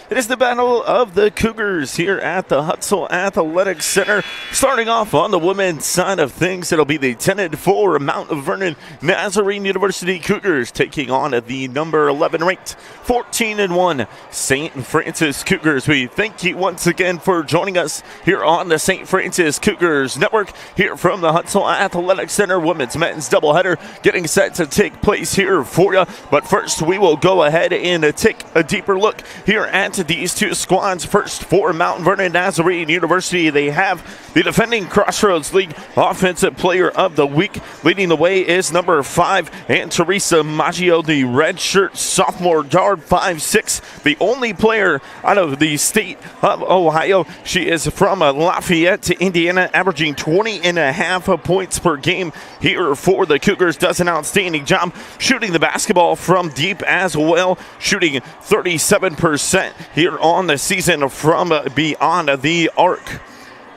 It is the Battle of the Cougars here at the Hutzel Athletic Center. Starting off on the women's side of things, it'll be the 10-4 Mount Vernon Nazarene University Cougars taking on the number 11 ranked 14-1 St. Francis Cougars. We thank you once again for joining us here on the St. Francis Cougars Network here from the Hutzel Athletic Center. Women's men's doubleheader getting set to take place here for you. But first, we will go ahead and take a deeper look here at these two squads. First, for Mount Vernon Nazarene University, they have the defending Crossroads League Offensive Player of the Week. Leading the way is number 5, and Teresa Maggio, the redshirt sophomore guard, 5'6", the only player out of the state of Ohio. She is from Lafayette, Indiana, averaging 20.5 points per game here for the Cougars. Does an outstanding job shooting the basketball from deep as well, shooting 37% here on the season from beyond the arc.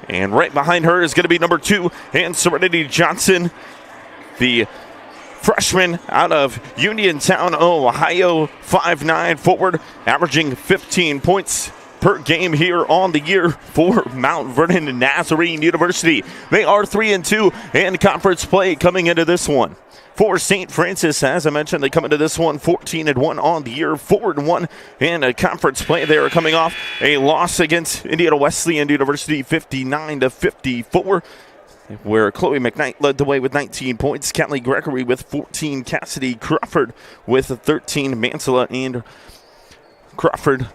And right behind her is going to be number 2, and Serenity Johnson, the freshman out of Uniontown, Ohio, 5'9" forward, averaging 15 points per game here on the year for Mount Vernon Nazarene University. They are 3-2 and conference play coming into this one. For St. Francis, as I mentioned, they come into this one 14-1 on the year, 4-1 in a conference play. They are coming off a loss against Indiana Wesleyan University, 59-54, where Chloe McKnight led the way with 19 points, Kelly Gregory with 14, Cassidy Crawford with 13, Mansella and Crawford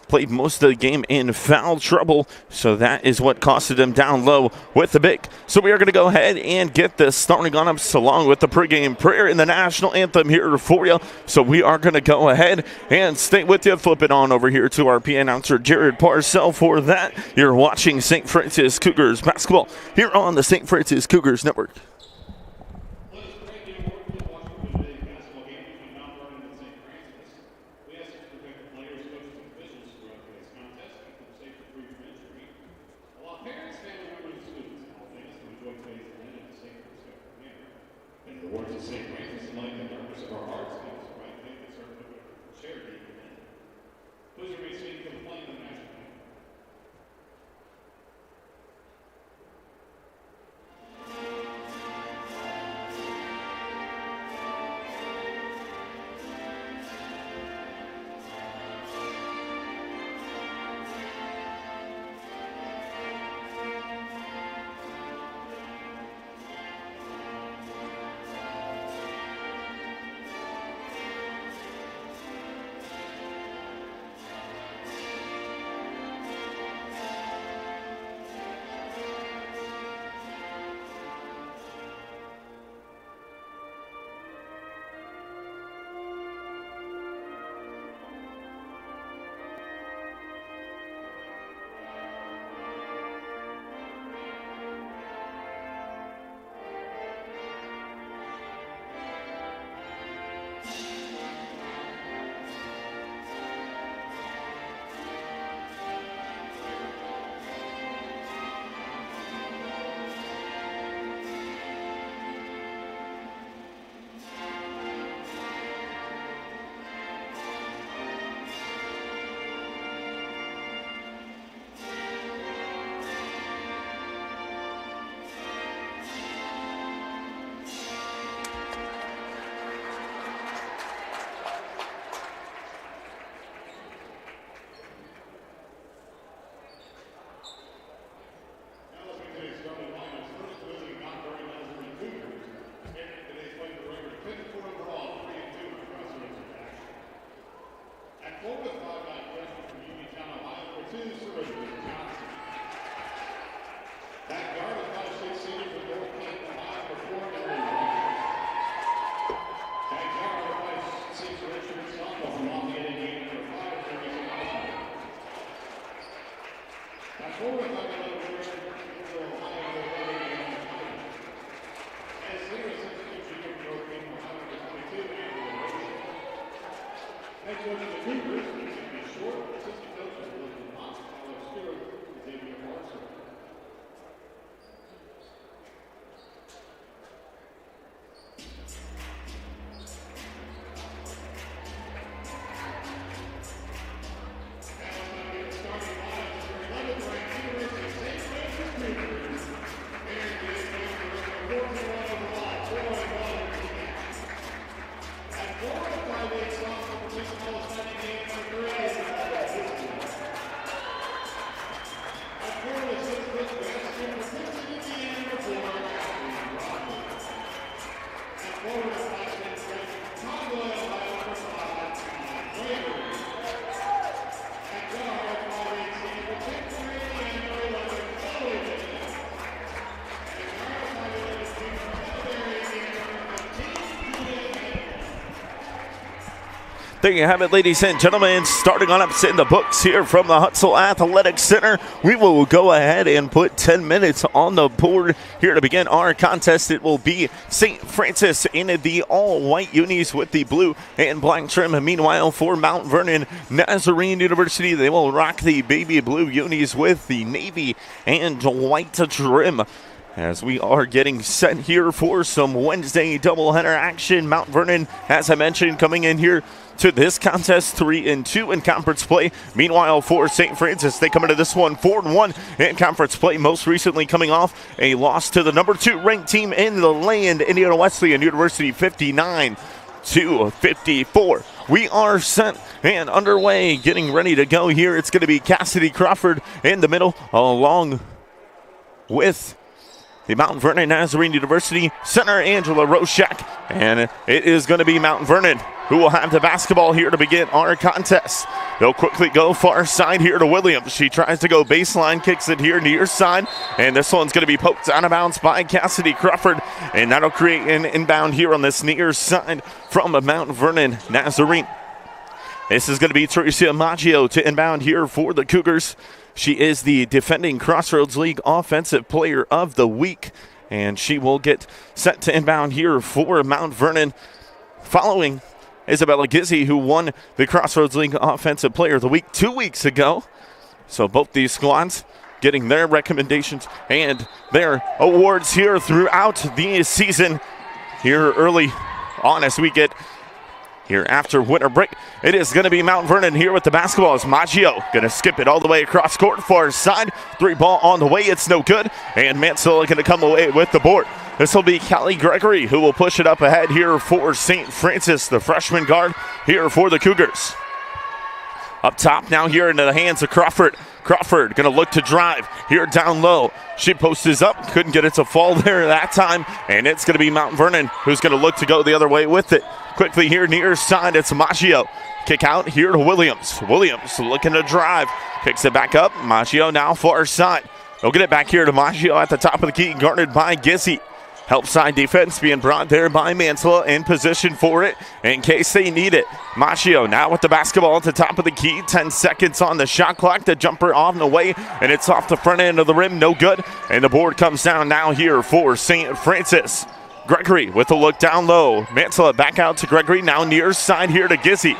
played most of the game in foul trouble, so that is what costed them down low with the pick. So we are going to go ahead and get this starting on us along with the pregame prayer and the national anthem here for you. So we are going to go ahead and stay with you. Flip it on over here to our PA announcer, Jared Parcell, for that. You're watching St. Francis Cougars basketball here on the St. Francis Cougars Network. There you have it, ladies and gentlemen. Starting on ups in the books here from the Hutzel Athletic Center. We will go ahead and put 10 minutes on the board here to begin our contest. It will be St. Francis in the all-white unis with the blue and black trim. Meanwhile, for Mount Vernon Nazarene University, they will rock the baby blue unis with the navy and white trim. As we are getting set here for some Wednesday doubleheader action. Mount Vernon, as I mentioned, coming in here to this contest 3-2 in conference play. Meanwhile, for St. Francis, they come into this one 4-1 in conference play, most recently coming off a loss to the number 2 ranked team in the land, Indiana Wesleyan University, 59-54. We are set and underway, getting ready to go here. It's going to be Cassidy Crawford in the middle, along with the Mount Vernon Nazarene University center, Angela Roshak. And it is going to be Mount Vernon who will have the basketball here to begin our contest. They'll quickly go far side here to Williams. She tries to go baseline, kicks it here near side. And this one's going to be poked out of bounds by Cassidy Crawford. And that'll create an inbound here on this near side from Mount Vernon Nazarene. This is going to be Teresa Maggio to inbound here for the Cougars. She is the defending Crossroads League Offensive Player of the Week, and she will get set to inbound here for Mount Vernon, following Isabella Gizzi, who won the Crossroads League Offensive Player of the Week 2 weeks ago. So both these squads getting their recommendations and their awards here throughout the season. Here early on as we get here after winter break, it is going to be Mount Vernon here with the basketball as Maggio going to skip it all the way across court, far side. 3 ball on the way, it's no good. And Mansell going to come away with the board. This will be Callie Gregory who will push it up ahead here for St. Francis, the freshman guard here for the Cougars. Up top now here into the hands of Crawford. Crawford going to look to drive here down low. She posts up, couldn't get it to fall there that time. And it's going to be Mount Vernon who's going to look to go the other way with it. Quickly here near side, it's Maggio. Kick out here to Williams. Williams looking to drive. Picks it back up. Maggio now far side. They'll get it back here to Maggio at the top of the key, guarded by Gizzi. Help side defense being brought there by Mansell, in position for it in case they need it. Maggio now with the basketball at the top of the key. 10 seconds on the shot clock. The jumper off the way, and it's off the front end of the rim. No good. And the board comes down now here for St. Francis. Gregory with a look down low. Mansell back out to Gregory. Now near side here to Gizzi.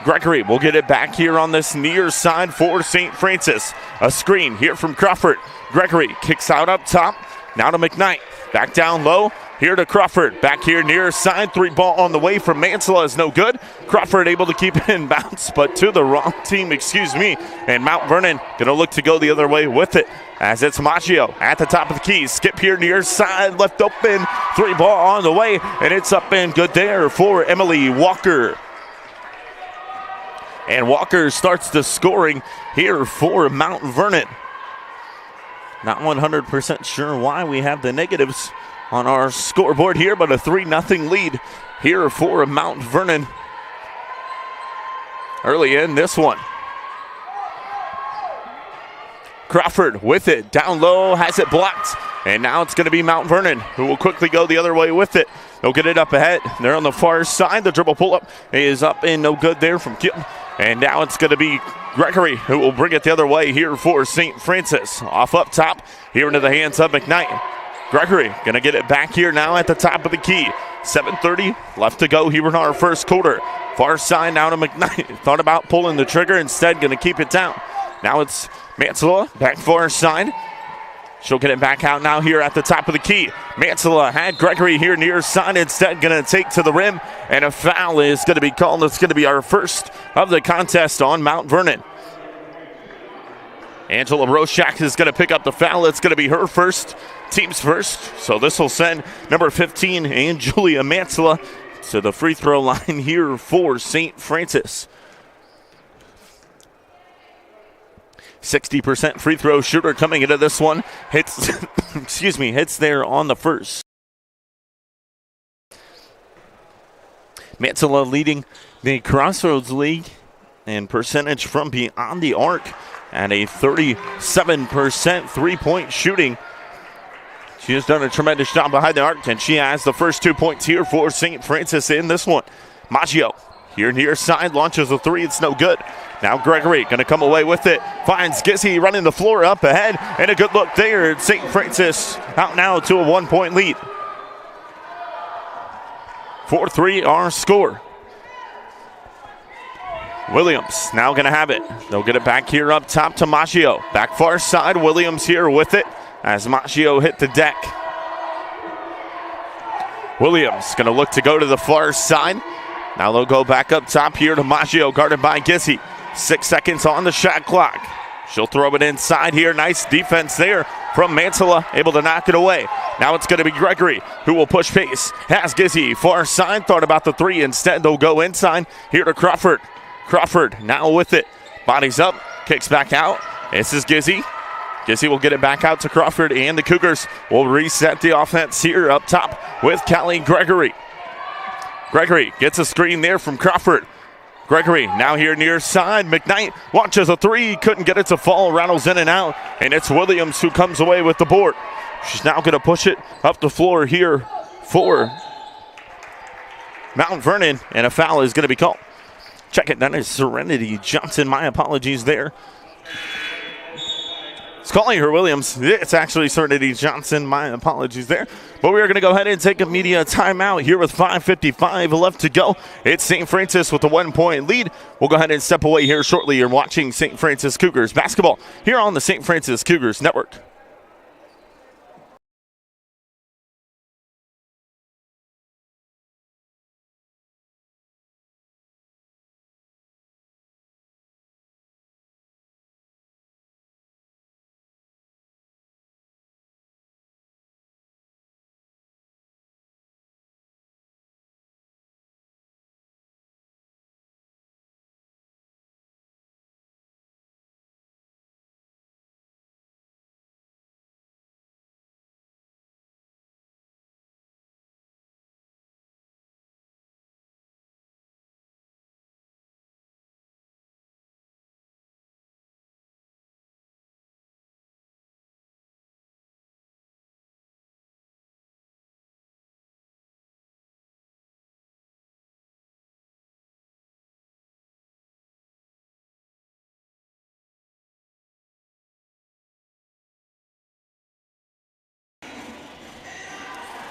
Gregory will get it back here on this near side for St. Francis. A screen here from Crawford. Gregory kicks out up top. Now to McKnight. Back down low. Here to Crawford. Back here near side. 3 ball on the way from Mansell is no good. Crawford able to keep it in bounce, but to the wrong team, And Mount Vernon going to look to go the other way with it. As it's Maggio at the top of the key. Skip here near side. Left open. 3 ball on the way. And it's up and good there for Emily Walker. And Walker starts the scoring here for Mount Vernon. Not 100% sure why we have the negatives on our scoreboard here, but a 3-0 lead here for Mount Vernon early in this one. Crawford with it, down low, has it blocked. And now it's going to be Mount Vernon who will quickly go the other way with it. They'll get it up ahead. They're on the far side. The dribble pull-up is up and no good there from And now it's going to be Gregory who will bring it the other way here for St. Francis. Off up top, here into the hands of McKnight. Gregory going to get it back here now at the top of the key. 7:30 left to go here in our first quarter. Far side now to McKnight. Thought about pulling the trigger, instead going to keep it down. Now it's Mansella back far side. She'll get it back out now here at the top of the key. Mansella had Gregory here near side, instead going to take to the rim, and a foul is going to be called. It's going to be our first of the contest on Mount Vernon. Angela Roshak is going to pick up the foul. It's going to be her first, team's first. So this will send number 15 and Julia Mansella to the free throw line here for St. Francis. 60% free throw shooter coming into this one. Hits, hits there on the first. Mansella leading the Crossroads League in percentage from beyond the arc at a 37% three-point shooting. She has done a tremendous job behind the arc, and she has the first 2 points here for St. Francis in this one. Maggio here near side, launches a three. It's no good. Now Gregory going to come away with it. Finds Gizzy running the floor up ahead, and a good look there. St. Francis out now to a 1 point lead. 4-3 our score. Williams now going to have it. They'll get it back here up top to Maggio. Back far side, Williams here with it as Maggio hit the deck. Williams going to look to go to the far side. Now they'll go back up top here to Maggio, guarded by Gizzy. 6 seconds on the shot clock. She'll throw it inside here. Nice defense there from Mansella, able to knock it away. Now it's going to be Gregory who will push pace. Has Gizzy far side, thought about the three. Instead, they'll go inside here to Crawford. Crawford now with it. Bodies up, kicks back out. This is Gizzy. Gizzy will get it back out to Crawford, and the Cougars will reset the offense here up top with Callie Gregory. Gregory gets a screen there from Crawford. Gregory now here near side. McKnight launches a three, couldn't get it to fall, rattles in and out, and it's Williams who comes away with the board. She's now going to push it up the floor here for Mount Vernon, and a foul is going to be called. Check it, that is Serenity Johnson. My apologies there. It's calling her Williams. It's actually Serenity Johnson. My apologies there. But we are going to go ahead and take a media timeout here with 5:55 left to go. It's St. Francis with a 1 point lead. We'll go ahead and step away here shortly. You're watching St. Francis Cougars basketball here on the St. Francis Cougars Network.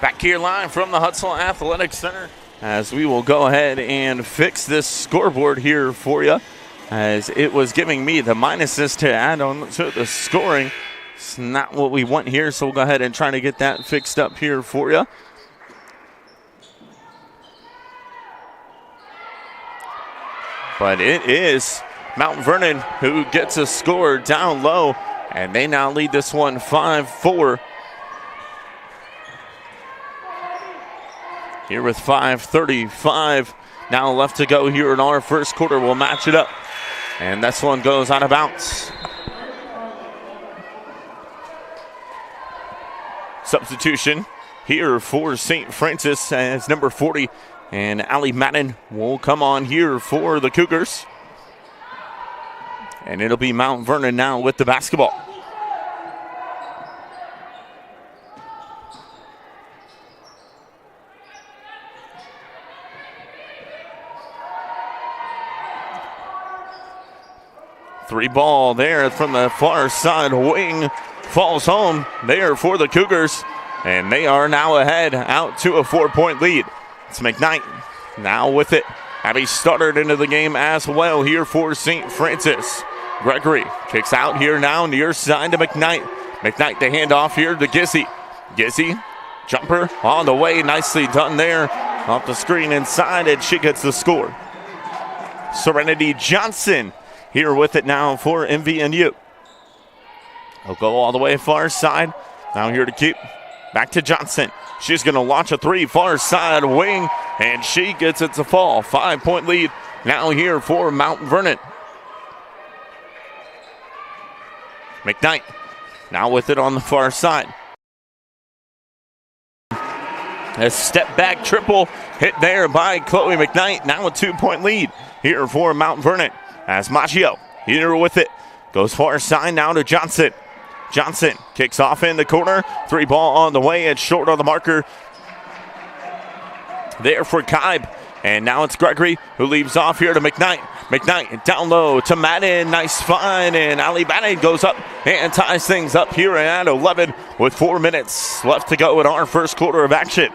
Back here live from the Hutzel Athletic Center as we will go ahead and fix this scoreboard here for you, as it was giving me the minuses to add on to the scoring. It's not what we want here, so we'll go ahead and try to get that fixed up here for you. But it is Mount Vernon who gets a score down low, and they now lead this one 5-4. Here with 5:35 now left to go here in our first quarter. We'll match it up, and this one goes out of bounds. Substitution here for St. Francis as number 40 and Allie Madden will come on here for the Cougars. And it'll be Mount Vernon now with the basketball. Three ball there from the far side wing. Falls home there for the Cougars. And they are now ahead out to a 4-point lead. It's McKnight now with it. Abby started into the game as well here for St. Francis. Gregory kicks out here now near side to McKnight. McKnight to hand off here to Gizzy. Gizzy, jumper on the way. Nicely done there. Off the screen inside, and she gets the score. Serenity Johnson here with it now for MVNU. He'll go all the way far side. Now here to keep. Back to Johnson. She's going to launch a three, far side wing, and she gets it to fall. 5-point lead now here for Mount Vernon. McKnight now with it on the far side. A step back triple hit there by Chloe McKnight. Now a 2-point lead here for Mount Vernon as Maggio here with it. Goes far side now to Johnson. Johnson kicks off in the corner. Three ball on the way. It's short on the marker there for Kibe. And now it's Gregory who leaves off here to McKnight. McKnight down low to Madden. Nice find. And Ali Madden goes up and ties things up here at 11 with 4 minutes left to go in our first quarter of action.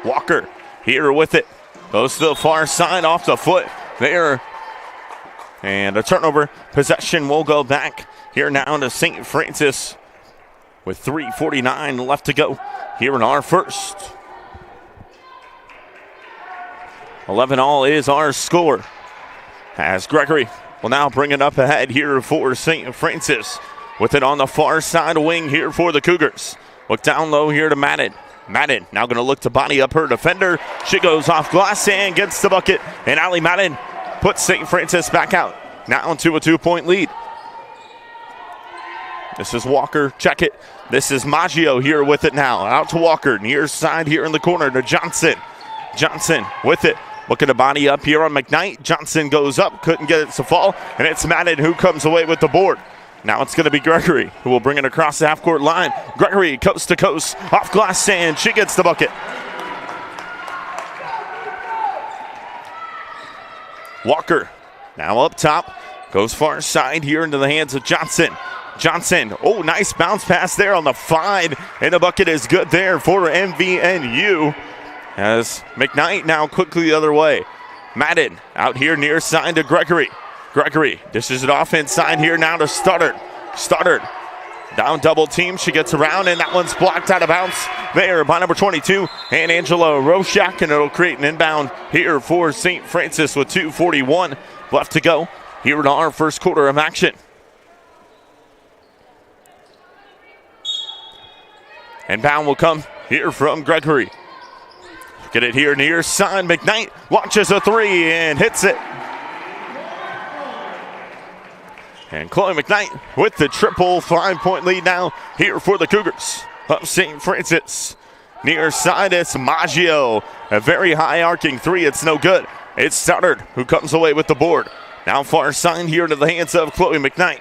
Walker here with it. Goes to the far side off the foot there. And a turnover. Possession will go back here now to St. Francis with 3:49 left to go here in our first. 11-all is our score. As Gregory will now bring it up ahead here for St. Francis. With it on the far side wing here for the Cougars. Look down low here to Madden. Madden now going to look to body up her defender. She goes off glass and gets the bucket. And Ali Madden puts St. Francis back out. Now to a 2-point lead. This is Walker. Check it. This is Maggio here with it now. Out to Walker. Near side here in the corner to Johnson. Johnson with it. Looking to body up here on McKnight. Johnson goes up. Couldn't get it to fall. And it's Madden who comes away with the board. Now it's going to be Gregory who will bring it across the half-court line. Gregory coast to coast. Off glass sand. She gets the bucket. Walker now up top. Goes far side here into the hands of Johnson. Johnson, oh, nice bounce pass there on the find. And the bucket is good there for MVNU. As McKnight now quickly the other way. Madden out here near side to Gregory. Gregory dishes it off inside here now to Studdard. Studdard down double team. She gets around, and that one's blocked out of bounds there by number 22 and Angela Roshak, and it'll create an inbound here for St. Francis with 2:41 left to go here in our first quarter of action. Inbound will come here from Gregory. Get it here near side. McKnight launches a three and hits it. And Chloe McKnight with the triple. 5-point lead now here for the Cougars of St. Francis. Near side, it's Maggio. A very high arcing three. It's no good. It's Studdard who comes away with the board. Now far side here to the hands of Chloe McKnight.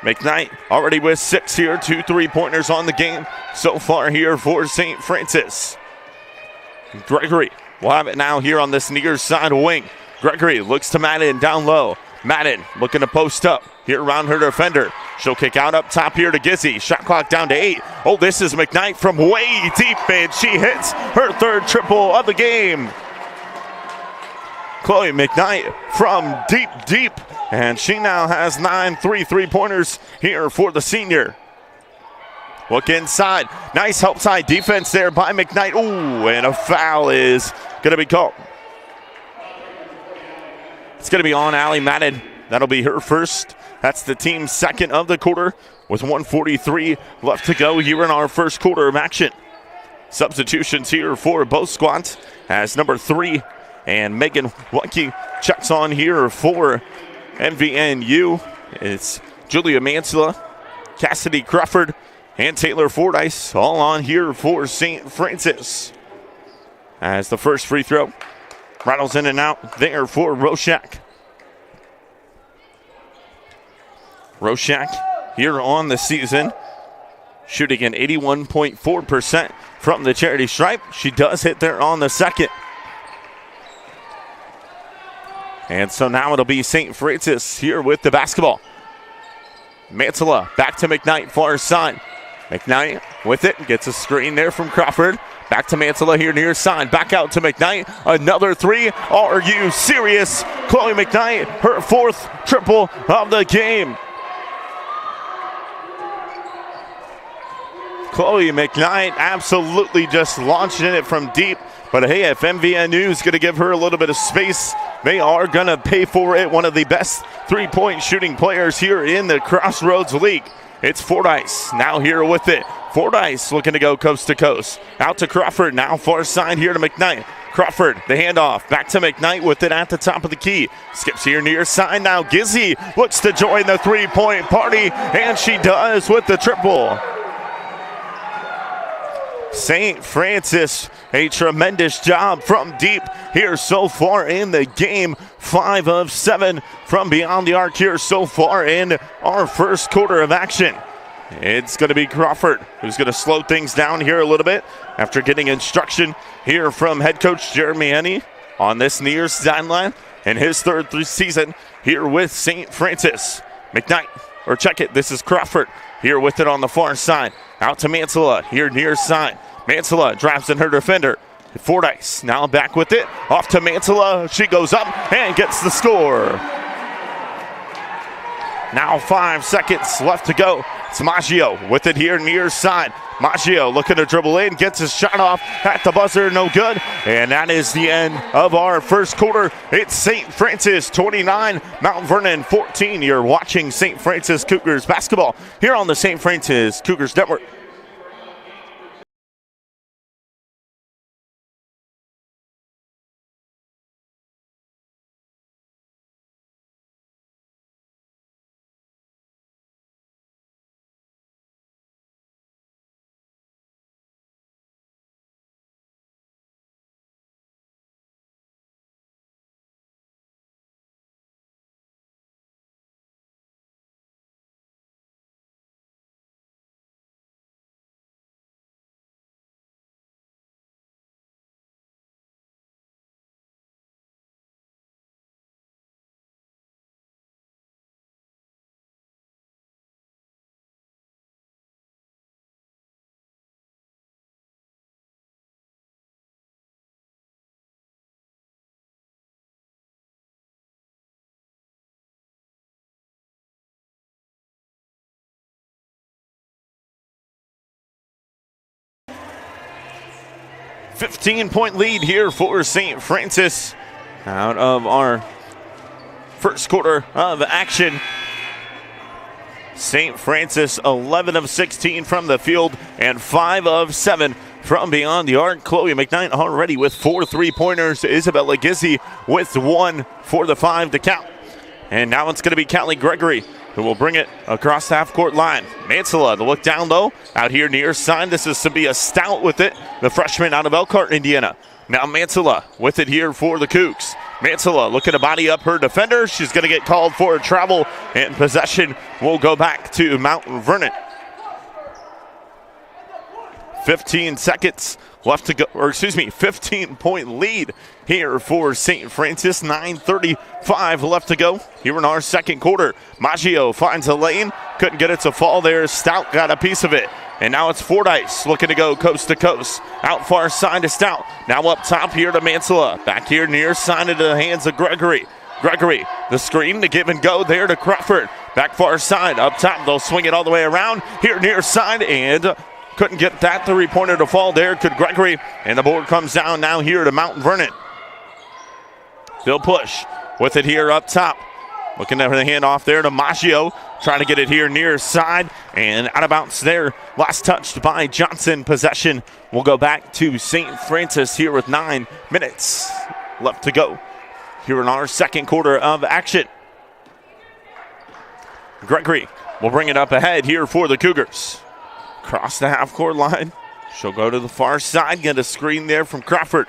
McKnight already with 6 here. 2 3-pointers on the game so far here for St. Francis. Gregory will have it now here on this near side wing. Gregory looks to Madden down low. Madden looking to post up here around her defender. She'll kick out up top here to Gizzy. Shot clock down to 8. Oh, this is McKnight from way deep, and she hits her third triple of the game. Chloe McKnight from deep, and she now has 9 3-pointers here for the senior. Look inside. Nice help side defense there by McKnight. Ooh, and a foul is going to be called. It's going to be on Ali Madden. That'll be her first. That's the team's second of the quarter with 1:43 left to go here in our first quarter of action. Substitutions here for both squads as number 3 and Megan Lucky checks on here for MVNU. It's Julia Mansilla, Cassidy Crawford, and Taylor Fordyce all on here for St. Francis. As the first free throw rattles in and out there for Roshak. Roshak here on the season, shooting an 81.4% from the charity stripe. She does hit there on the second. And so now it'll be St. Francis here with the basketball. Mantilla back to McKnight, far side. McKnight with it, gets a screen there from Crawford. Back to Mantilla here near side. Back out to McKnight. Another three. Are you serious? Chloe McKnight, her fourth triple of the game. Chloe McKnight absolutely just launching it from deep. But hey, if MVNU is going to give her a little bit of space, they are going to pay for it. One of the best three-point shooting players here in the Crossroads League. It's Fordyce now here with it. Fordyce looking to go coast to coast. Out to Crawford, now far side here to McKnight. Crawford, the handoff, back to McKnight with it at the top of the key. Skips here near side now. Gizzy looks to join the three-point party, and she does with the triple. St. Francis, a tremendous job from deep here so far in the game. 5 of 7 from beyond the arc here so far in our first quarter of action. It's going to be Crawford who's going to slow things down here a little bit after getting instruction here from head coach Jeremy Henney on this near sideline in his third season here with St. Francis. McKnight, or check it, this is Crawford here with it on the far side. Out to Mantilla here near side. Mantilla drops in her defender. Fordyce now back with it. Off to Mantilla. She goes up and gets the score. Now 5 seconds left to go. It's Maggio with it here near side. Maggio looking to dribble in, gets his shot off at the buzzer, no good. And that is the end of our first quarter. It's St. Francis 29, Mount Vernon 14. You're watching St. Francis Cougars basketball here on the St. Francis Cougars Network. $15-point lead here for St. Francis out of our first quarter of action. St. Francis 11 of 16 from the field and 5 of 7 from beyond the arc. Chloe McKnight already with 4 3-pointers. Isabella Gizzy with 1 for the 5 to count. And now it's going to be Callie Gregory who will bring it across the half-court line. Mantilla, the look down low, out here near side. This is to be a Stout with it, the freshman out of Elkhart, Indiana. Now Mantilla with it here for the Cougs. Mantilla looking to body up her defender. She's going to get called for a travel, and possession will go back to Mount Vernon. 15 seconds left to go, or excuse me, 15-point lead here for St. Francis. 9:35 left to go here in our second quarter. Maggio finds a lane, couldn't get it to fall there. Stout got a piece of it. And now it's Fordyce looking to go coast to coast. Out far side to Stout. Now up top here to Mantilla. Back here near side into the hands of Gregory. Gregory, the screen, the give and go there to Crawford. Back far side, up top, they'll swing it all the way around. Here near side, and couldn't get that 3-pointer to fall there, could Gregory. And the board comes down now here to Mount Vernon. They'll push with it here up top. Looking at the handoff there to Maggio. Trying to get it here near side. And out of bounds there. Last touched by Johnson. Possession will go back to St. Francis here with 9 minutes left to go here in our second quarter of action. Gregory will bring it up ahead here for the Cougars. Cross the half-court line. She'll go to the far side. Get a screen there from Crawford.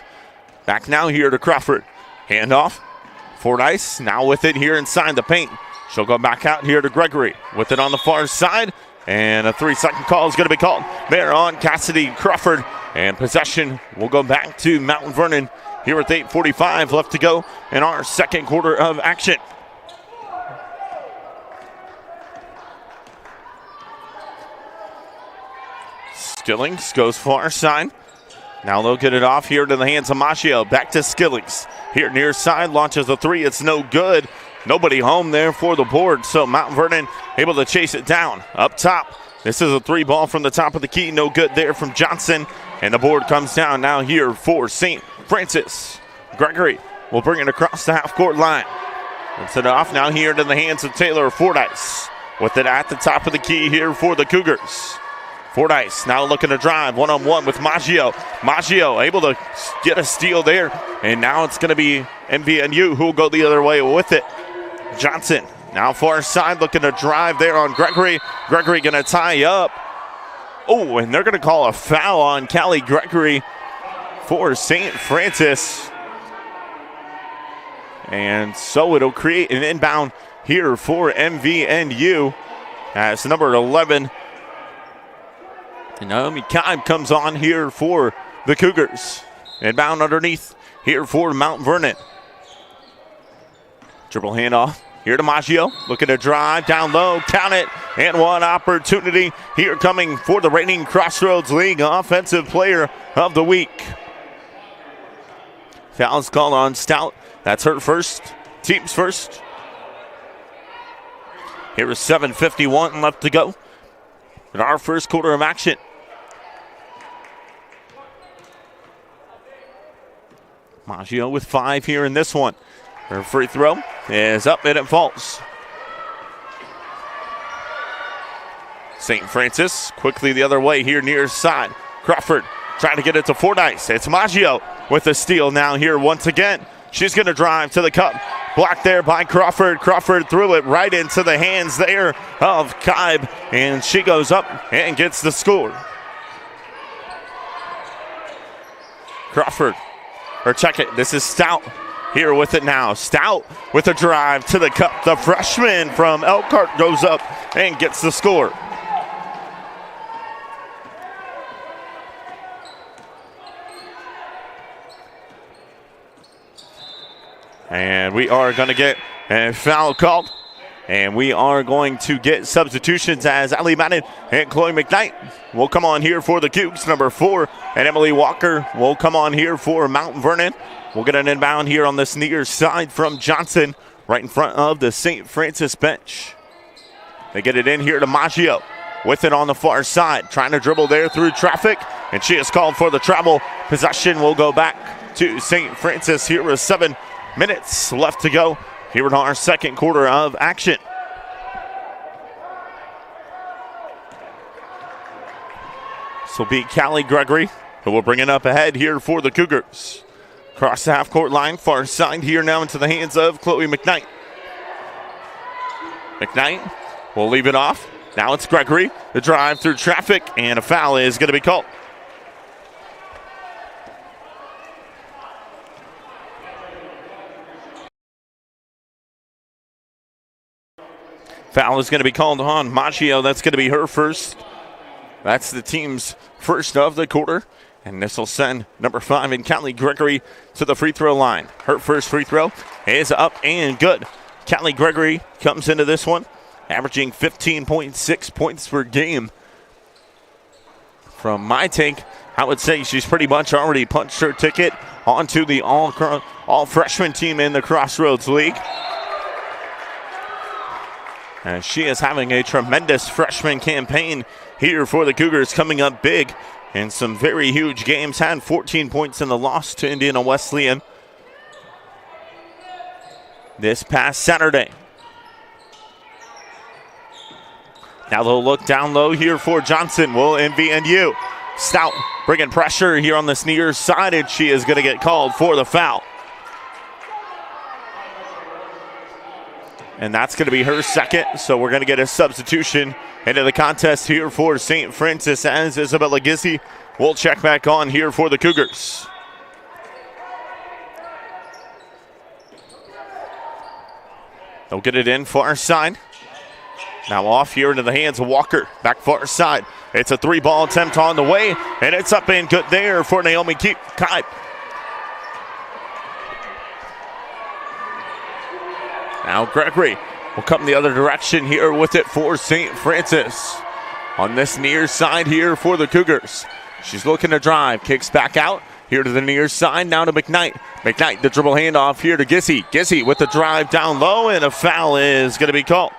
Back now here to Crawford. Handoff. Fordyce now with it here inside the paint. She'll go back out here to Gregory with it on the far side. And a 3-second call is going to be called there on Cassidy Crawford. And possession will go back to Mount Vernon here with 8:45 left to go in our second quarter of action. Skillings goes far side. Now they'll get it off here to the hands of Maggio. Back to Skillings. Here near side, launches a three. It's no good. Nobody home there for the board, so Mount Vernon able to chase it down. Up top, this is a three ball from the top of the key. No good there from Johnson, and the board comes down now here for St. Francis. Gregory will bring it across the half-court line. Let's it off now here to the hands of Taylor Fordyce. With it at the top of the key here for the Cougars. Fordyce now looking to drive one-on-one with Maggio. Maggio able to get a steal there, and now it's going to be MVNU who will go the other way with it. Johnson now far side looking to drive there on Gregory. Gregory going to tie up. Oh, and they're going to call a foul on Callie Gregory for St. Francis. And so it'll create an inbound here for MVNU as number 11. And Naomi Kibe comes on here for the Cougars. Inbound underneath here for Mount Vernon. Dribble handoff here to Maggio. Looking to drive down low, count it, and one opportunity here coming for the reigning Crossroads League Offensive Player of the Week. Foul's called on Stout. That's her first, team's first. Here is 7:51 left to go in our first quarter of action. Maggio with 5 here in this one. Her free throw is up and it falls. St. Francis quickly the other way here near side. Crawford trying to get it to Fordyce. It's Maggio with a steal now here once again. She's going to drive to the cup. Blocked there by Crawford. Crawford threw it right into the hands there of Kibe, and she goes up and gets the score. Crawford, or check it, this is Stout here with it now. Stout with a drive to the cup. The freshman from Elkhart goes up and gets the score. And we are going to get a foul called. And we are going to get substitutions as Ali Madden and Chloe McKnight will come on here for the Cougs. Number 4 and Emily Walker will come on here for Mount Vernon. We'll get an inbound here on this near side from Johnson right in front of the St. Francis bench. They get it in here to Maggio with it on the far side. Trying to dribble there through traffic. And she is called for the travel. Possession will go back to St. Francis here with 7 minutes left to go here in our second quarter of action. This will be Callie Gregory, who will bring it up ahead here for the Cougars. Across the half-court line, far side here now into the hands of Chloe McKnight. McKnight will leave it off. Now it's Gregory, the drive through traffic, and a foul is going to be called. Foul is going to be called on Maggio. That's going to be her first. That's the team's first of the quarter. And this will send number 5 in Callie Gregory to the free throw line. Her first free throw is up and good. Callie Gregory comes into this one, averaging 15.6 points per game. From my take, I would say she's pretty much already punched her ticket onto the all freshman team in the Crossroads League. And she is having a tremendous freshman campaign here for the Cougars, coming up big in some very huge games. Had 14 points in the loss to Indiana Wesleyan this past Saturday. Now they'll look down low here for Johnson. Will MVNU. Stout bringing pressure here on this near side, and she is going to get called for the foul. And that's going to be her second, so we're going to get a substitution into the contest here for St. Francis as Isabella Gizzi will check back on here for the Cougars. They'll get it in far side. Now off here into the hands of Walker, back far side. It's a 3-ball attempt on the way, and it's up and good there for Naomi Kibe. Now Gregory will come the other direction here with it for St. Francis. On this near side here for the Cougars. She's looking to drive, kicks back out. Here to the near side, now to McKnight. McKnight, the dribble handoff here to Gissy. Gissy with the drive down low, and a foul is going to be called.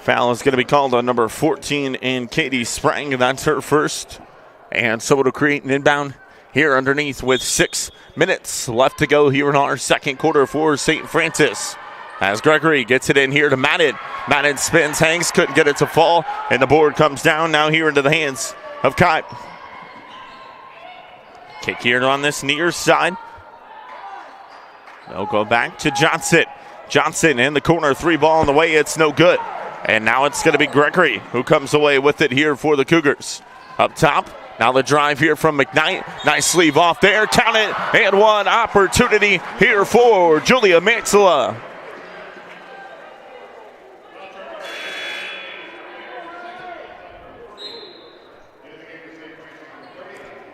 Foul is going to be called on number 14 and Katie Sprang. That's her first. And so it'll create an inbound here underneath with 6 minutes left to go here in our second quarter for St. Francis. As Gregory gets it in here to Madden. Madden spins, hangs, couldn't get it to fall. And the board comes down now here into the hands of Kipe. Kick here on this near side. They'll go back to Johnson. Johnson in the corner, 3 ball on the way. It's no good. And now it's going to be Gregory who comes away with it here for the Cougars. Up top, now the drive here from McKnight. Nice sleeve off there, count it, and one opportunity here for Julia Maxilla.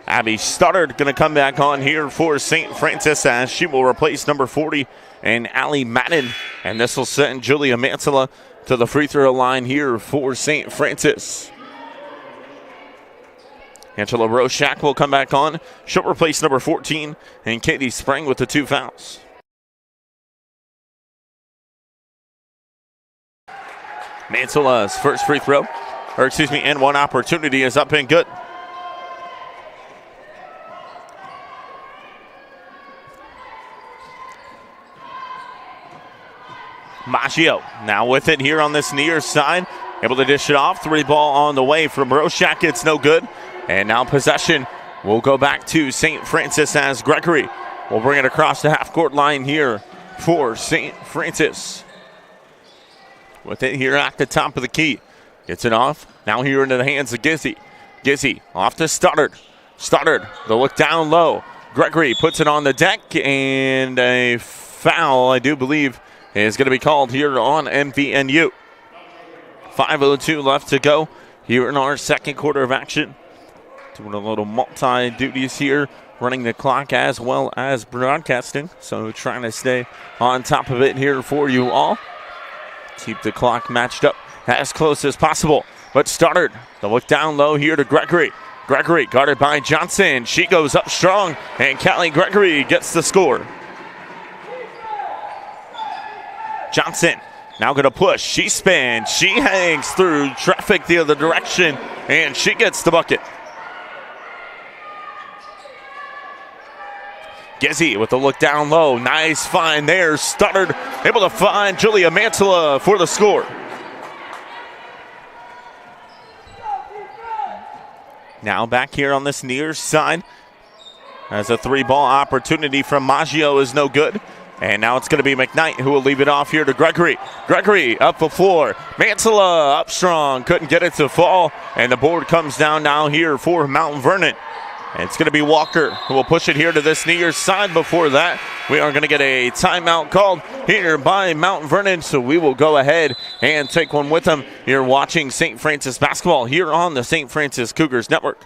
Abby Stoddard going to come back on here for St. Francis as she will replace number 40 and Allie Madden. And this will send Julia Maxilla to the free throw line here for St. Francis. Angela Roshak will come back on. She'll replace number 14 and Katie Sprang with the 2 fouls. Mancilla's first free throw, and one opportunity is up and good. Maggio now with it here on this near side. Able to dish it off. 3 ball on the way from Roshak. It's no good. And now possession will go back to St. Francis as Gregory will bring it across the half-court line here for St. Francis. With it here at the top of the key. Gets it off. Now here into the hands of Gissy. Gissy off to Stoddard. Stoddard, the look down low. Gregory puts it on the deck, and a foul, I do believe, is going to be called here on MVNU. 5:02 left to go here in our second quarter of action. Doing a little multi-duties here, running the clock as well as broadcasting. So trying to stay on top of it here for you all. Keep the clock matched up as close as possible. But Stoddard, the look down low here to Gregory. Gregory guarded by Johnson. She goes up strong, and Callie Gregory gets the score. Johnson now going to push. She spins. She hangs through traffic the other direction, and she gets the bucket. Gissy with the look down low. Nice find there. Stoddard able to find Julia Maxilla for the score. Now back here on this near side. As a 3-ball opportunity from Maggio is no good. And now it's going to be McKnight who will leave it off here to Gregory. Gregory up the floor. Maxilla up strong. Couldn't get it to fall. And the board comes down now here for Mount Vernon. And it's going to be Walker who will push it here to this near side. Before that, we are going to get a timeout called here by Mount Vernon. So we will go ahead and take one with them. You're watching St. Francis basketball here on the St. Francis Cougars Network.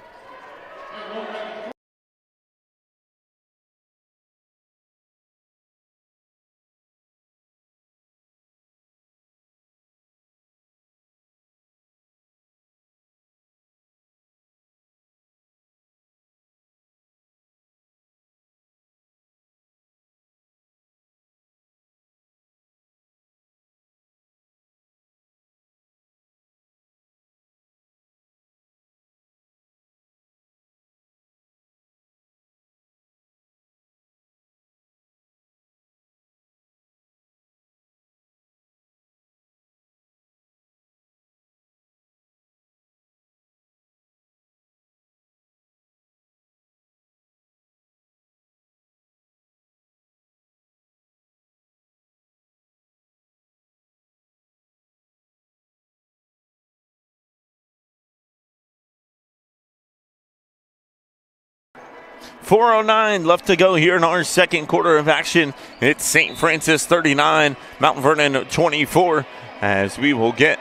.409 left to go here in our second quarter of action. It's St. Francis 39, Mount Vernon 24, as we will get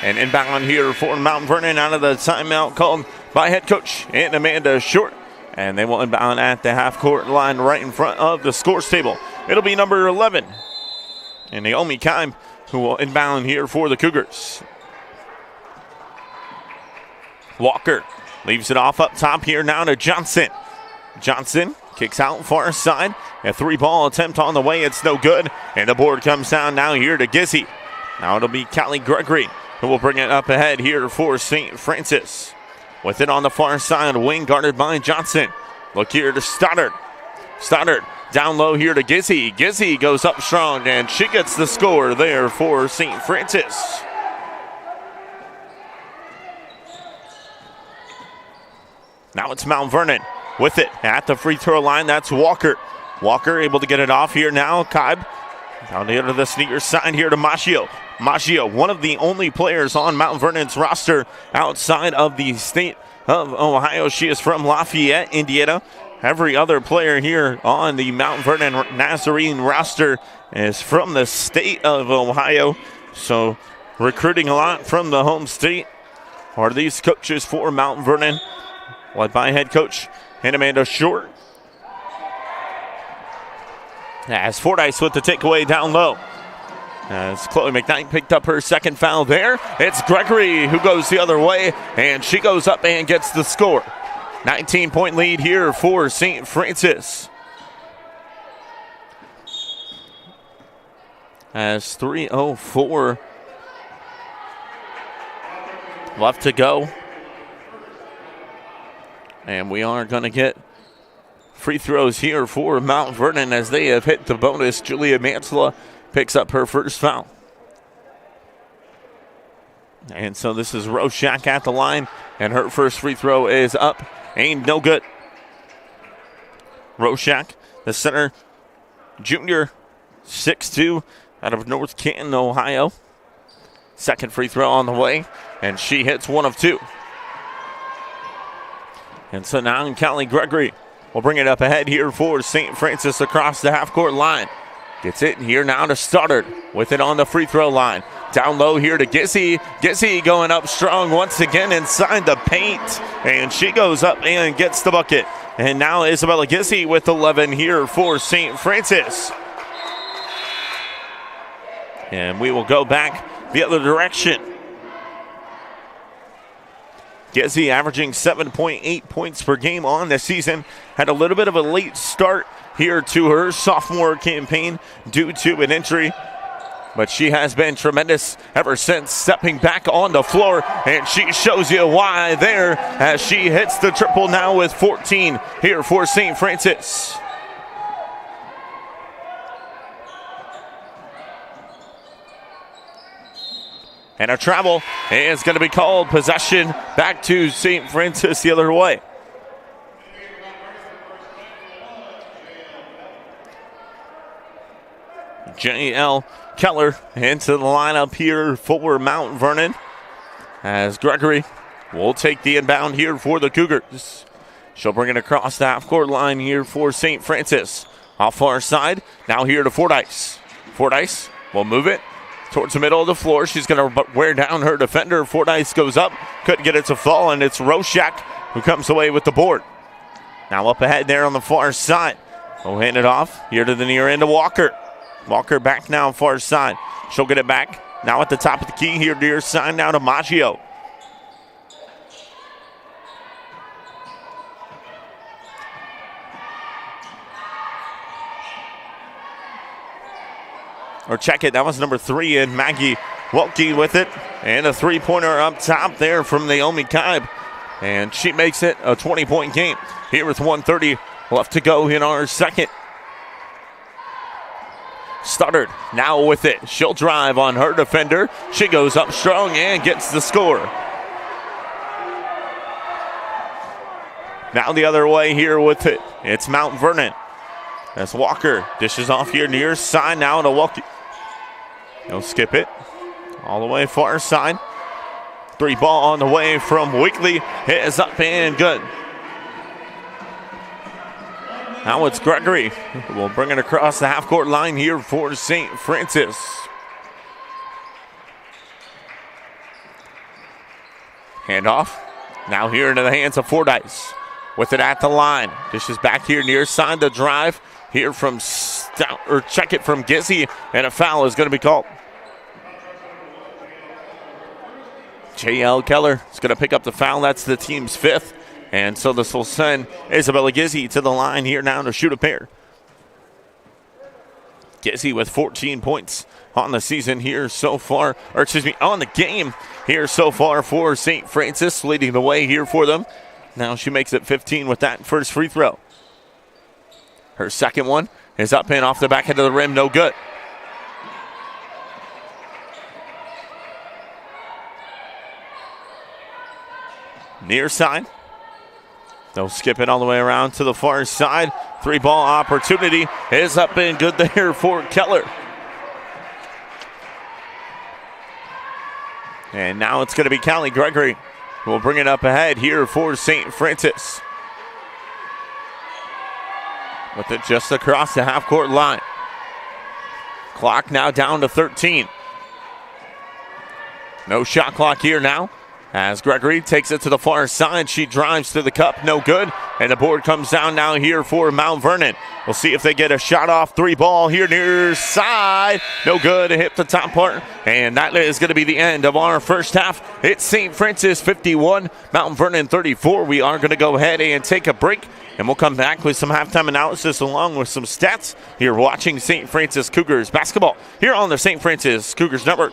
And inbound here for Mount Vernon out of the timeout called by head coach and Amanda Short. And they will inbound at the half-court line right in front of the scores table. It'll be number 11. And Naomi Kime who will inbound here for the Cougars. Walker leaves it off up top here now to Johnson. Johnson kicks out far side. A three-ball attempt on the way. It's no good. And the board comes down now here to Gizzy. Now it'll be Callie Gregory who will bring it up ahead here for St. Francis. With it on the far side, wing guarded by Johnson. Look here to Stoddard. Stoddard down low here to Gizzy. Gizzy goes up strong, and she gets the score there for St. Francis. Now it's Mount Vernon with it at the free throw line. That's Walker. Walker able to get it off here now. Kibe down the other the near side here to Maggio. Maggio, one of the only players on Mount Vernon's roster outside of the state of Ohio. She is from Lafayette, Indiana. Every other player here on the Mount Vernon Nazarene roster is from the state of Ohio. So recruiting a lot from the home state are these coaches for Mount Vernon, led by head coach and Amanda Short. As Fordyce with the takeaway down low. As Chloe McKnight picked up her second foul there. It's Gregory who goes the other way, and she goes up and gets the score. 19-point lead here for St. Francis. As 3:04 left to go. And we are going to get free throws here for Mount Vernon as they have hit the bonus. Julia Mansella picks up her first foul. And so this is Roshak at the line, and her first free throw is up. Ain't no good. Roshak, the center, junior, 6'2", out of North Canton, Ohio. Second free throw on the way, and she hits one of two. And so now Callie Gregory will bring it up ahead here for St. Francis across the half-court line. Gets it here now to Stoddard with it on the free throw line. Down low here to Gizzy. Gizzy going up strong once again inside the paint. And she goes up and gets the bucket. And now Isabella Gizzy with 11 here for St. Francis. And we will go back the other direction. Gizzy averaging 7.8 points per game on the season. Had a little bit of a late start here to her sophomore campaign due to an injury. But she has been tremendous ever since stepping back on the floor. And she shows you why there as she hits the triple now with 14 here for St. Francis. And a travel is going to be called. Possession back to St. Francis the other way. J.L. Keller into the lineup here for Mount Vernon, as Gregory will take the inbound here for the Cougars. She'll bring it across the half-court line here for St. Francis. Off far side, now here to Fordyce. Fordyce will move it towards the middle of the floor. She's going to wear down her defender. Fordyce goes up, couldn't get it to fall, and it's Roshak who comes away with the board. Now up ahead there on the far side. We'll hand it off here to the near end of Walker. Walker back now far side. She'll get it back. Now at the top of the key here near side now to Maggio. Or check it, that was number 3, and Maggie Welke with it. And a three-pointer up top there from Naomi Kibe. And she makes it a 20-point game here with 1:30 left to go in our second. Stoddard now with it. She'll drive on her defender. She goes up strong and gets the score. Now the other way here with it. It's Mount Vernon. As Walker dishes off here near side now to Welke. He'll skip it. All the way far side. Three ball on the way from Weekly. Hit is up and good. Now it's Gregory. We'll bring it across the half-court line here for St. Francis. Handoff. Now here into the hands of Fordyce. With it at the line. Dishes back here near side the drive. Here from check it from Gizzy. And a foul is going to be called. J.L. Keller is going to pick up the foul. That's the team's 5th. And so this will send Isabella Gizzy to the line here now to shoot a pair. Gizzy with 14 points on the season here so far, on the game here so far for St. Francis, leading the way here for them. Now she makes it 15 with that first free throw. Her second one is up and off the back end of the rim, no good. Near side. They'll skip it all the way around to the far side. 3-ball opportunity is up and good there for Keller. And now it's going to be Callie Gregory who will bring it up ahead here for St. Francis. With it just across the half-court line. Clock now down to 13. No shot clock here now. As Gregory takes it to the far side, she drives to the cup, no good. And the board comes down now here for Mount Vernon. We'll see if they get a shot off 3-ball here near side. No good, hit the top part. And that is going to be the end of our first half. It's St. Francis 51, Mount Vernon 34. We are going to go ahead and take a break. And we'll come back with some halftime analysis along with some stats here watching St. Francis Cougars basketball here on the St. Francis Cougars Network.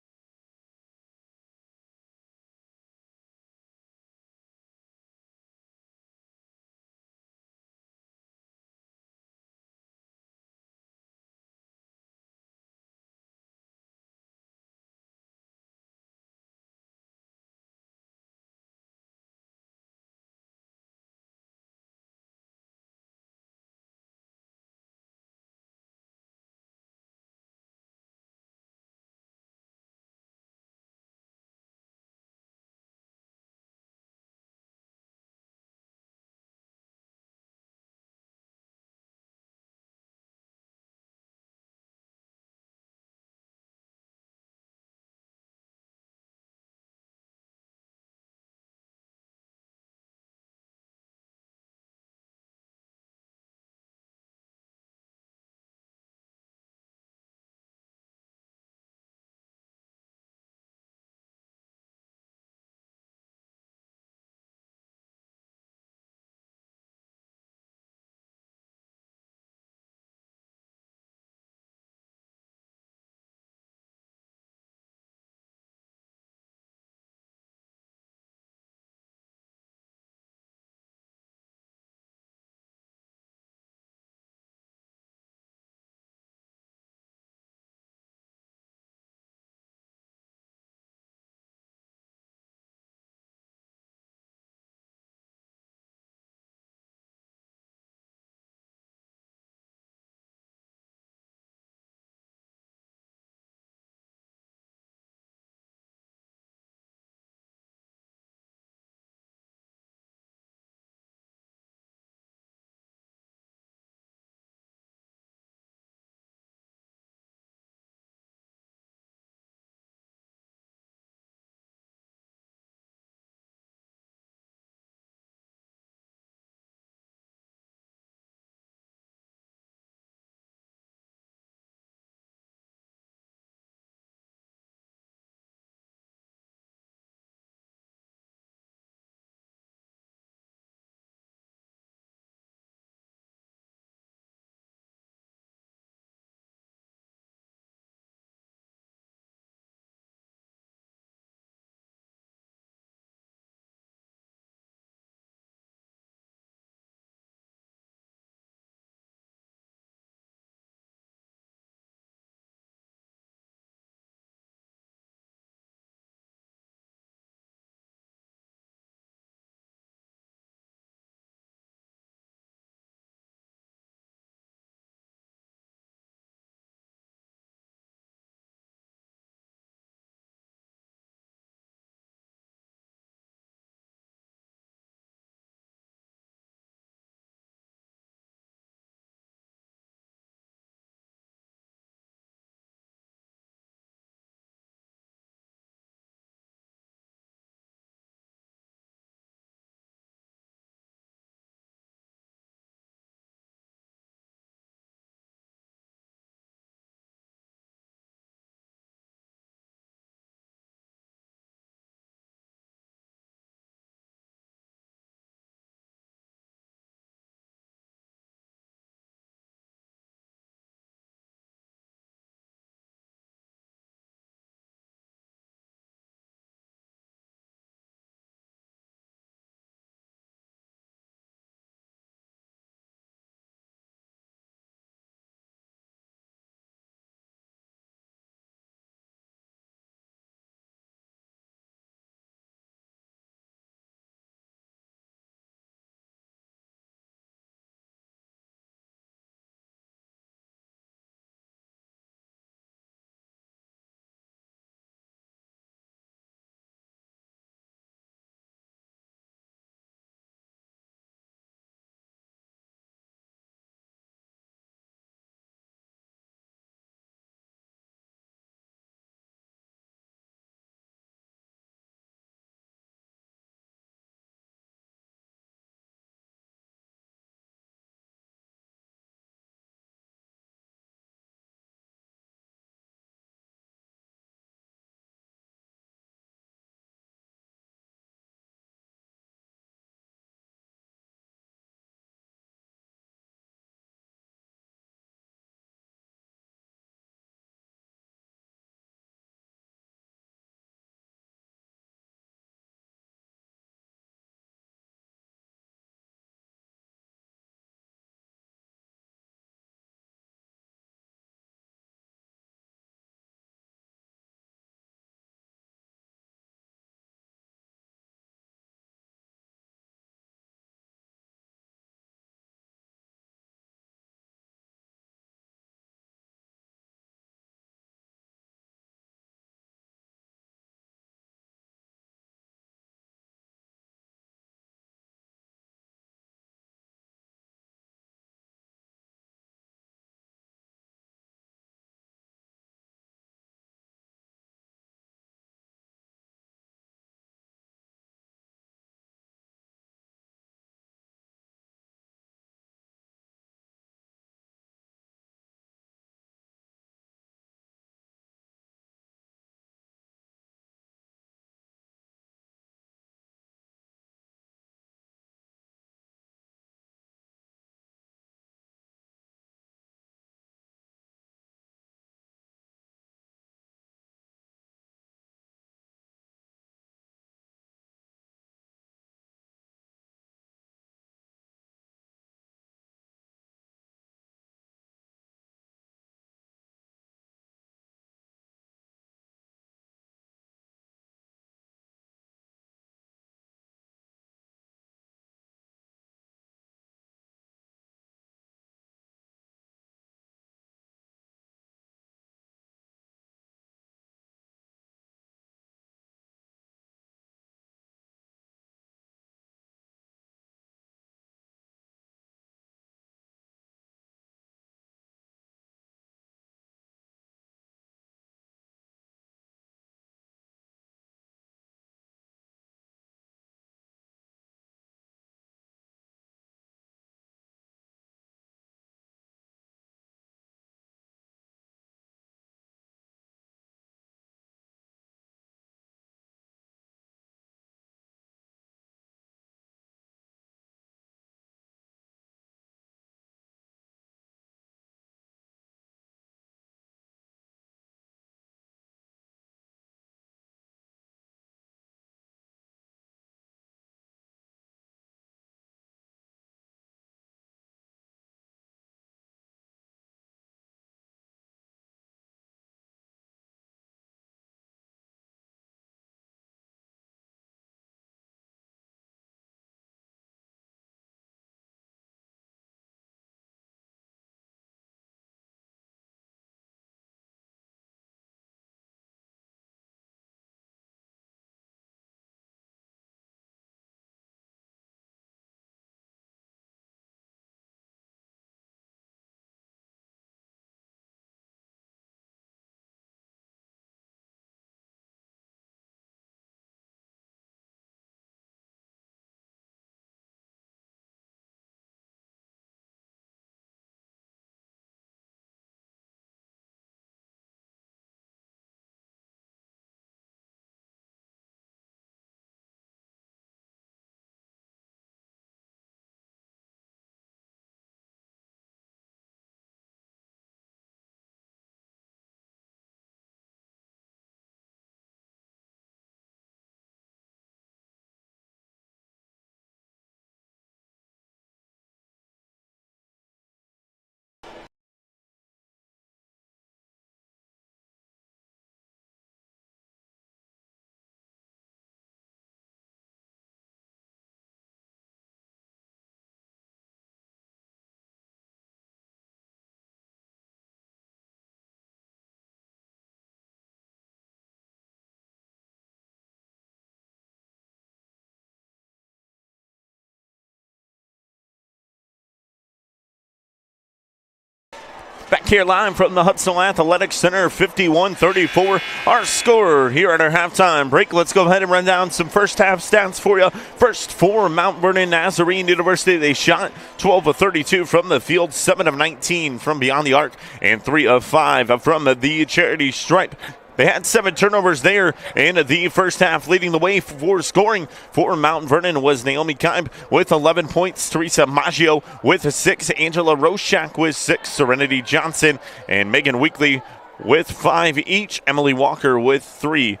Back here live from the Hudson Athletic Center, 51-34. Our score here at our halftime break. Let's go ahead and run down some first half stats for you. First for Mount Vernon Nazarene University, they shot 12 of 32 from the field, 7 of 19 from beyond the arc, and 3 of 5 from the charity stripe. They had 7 turnovers there in the first half. Leading the way for scoring for Mount Vernon was Naomi Kibe with 11 points, Teresa Maggio with 6, Angela Roshak with 6, Serenity Johnson and Megan Weekly with 5 each, Emily Walker with 3.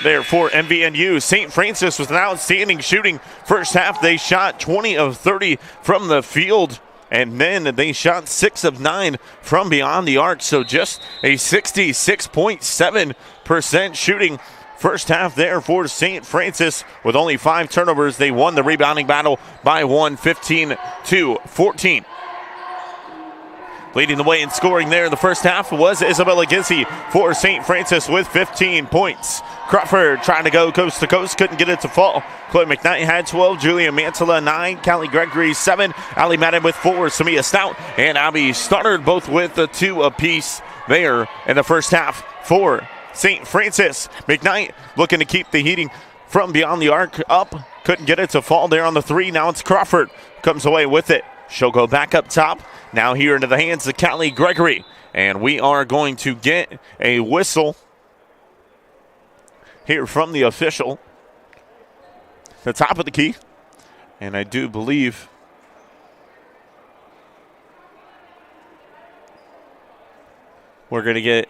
There for MVNU, St. Francis with an outstanding shooting. First half, they shot 20 of 30 from the field. And then they shot 6 of 9 from beyond the arc. So just a 66.7% shooting first half there for St. Francis. With only 5 turnovers, they won the rebounding battle by 15-14. Leading the way in scoring there in the first half was Isabella Gizzi for St. Francis with 15 points. Crawford trying to go coast to coast, couldn't get it to fall. Chloe McKnight had 12, Julia Mantilla 9, Callie Gregory 7, Allie Madden with 4, Samia Stout and Abby Stoddard both with a 2 apiece there in the first half for St. Francis. McKnight looking to keep the heating from beyond the arc up, couldn't get it to fall there on the 3. Now it's Crawford, comes away with it. She'll go back up top. Now here into the hands of Callie Gregory. And we are going to get a whistle here from the official. The top of the key. And I do believe we're going to get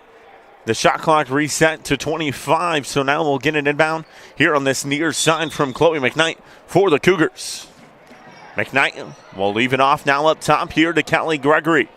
the shot clock reset to 25. So now we'll get an inbound here on this near side from Chloe McKnight for the Cougars. McKnight will leave it off now up top here to Callie Gregory.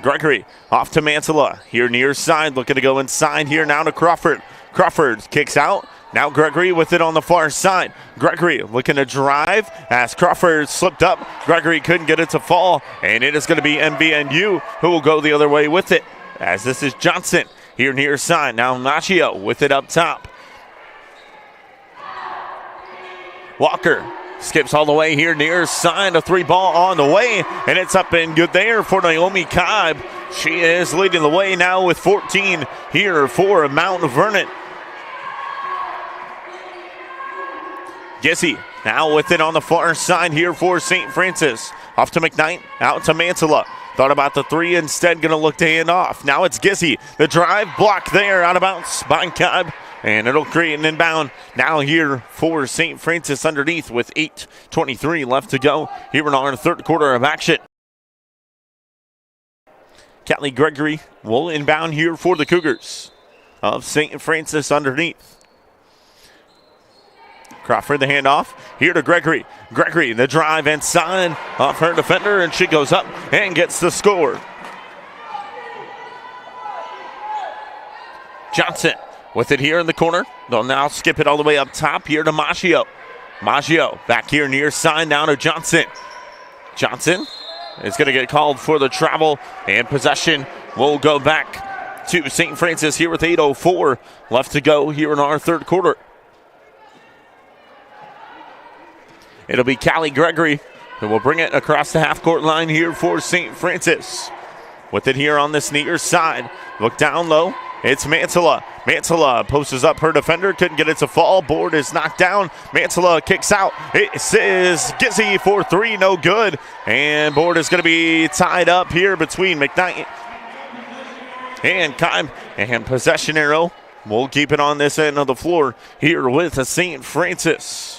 Gregory off to Mantilla. Here near side, looking to go inside here now to Crawford. Crawford kicks out. Now Gregory with it on the far side. Gregory looking to drive as Crawford slipped up. Gregory couldn't get it to fall, and it is going to be MVNU who will go the other way with it. As this is Johnson here near side. Now Machio with it up top. Walker skips all the way here near side. A 3 ball on the way, and it's up and good there for Naomi Kibe. She is leading the way now with 14 here for Mount Vernon. Gizzi now with it on the far side here for St. Francis. Off to McKnight, out to Mantilla. Thought about the 3, instead going to look to hand off. Now it's Gizzi. The drive blocked there, out of bounds by Kibe. And it'll create an inbound now here for St. Francis underneath with 8:23 left to go here in our third quarter of action. Callie Gregory will inbound here for the Cougars of St. Francis underneath. Crawford the handoff here to Gregory. Gregory the drive inside off her defender, and she goes up and gets the score. Johnson with it here in the corner. They'll now skip it all the way up top here to Maggio. Maggio back here near side now to Johnson. Johnson is going to get called for the travel, and possession will go back to St. Francis here with 8:04 left to go here in our third quarter. It'll be Callie Gregory who will bring it across the half-court line here for St. Francis. With it here on this near side. Look down low. It's Mantilla. Mantilla posts up her defender. Couldn't get it to fall. Board is knocked down. Mantilla kicks out. It is Gizzi for 3. No good. And board is going to be tied up here between McKnight and Kibe. And possession arrow. We'll keep it on this end of the floor here with St. Francis.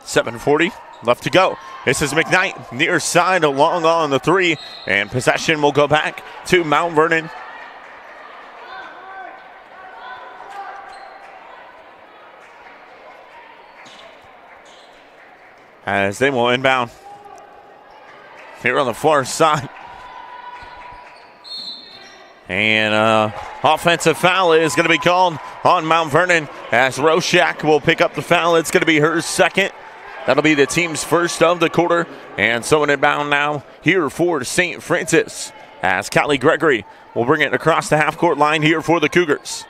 7:40 left to go. This is McKnight near side, along on the 3, and possession will go back to Mount Vernon. As they will inbound here on the far side. And offensive foul is going to be called on Mount Vernon as Roshak will pick up the foul. It's going to be her second. That'll be the team's first of the quarter. And so an inbound now here for St. Francis as Callie Gregory will bring it across the half-court line here for the Cougars.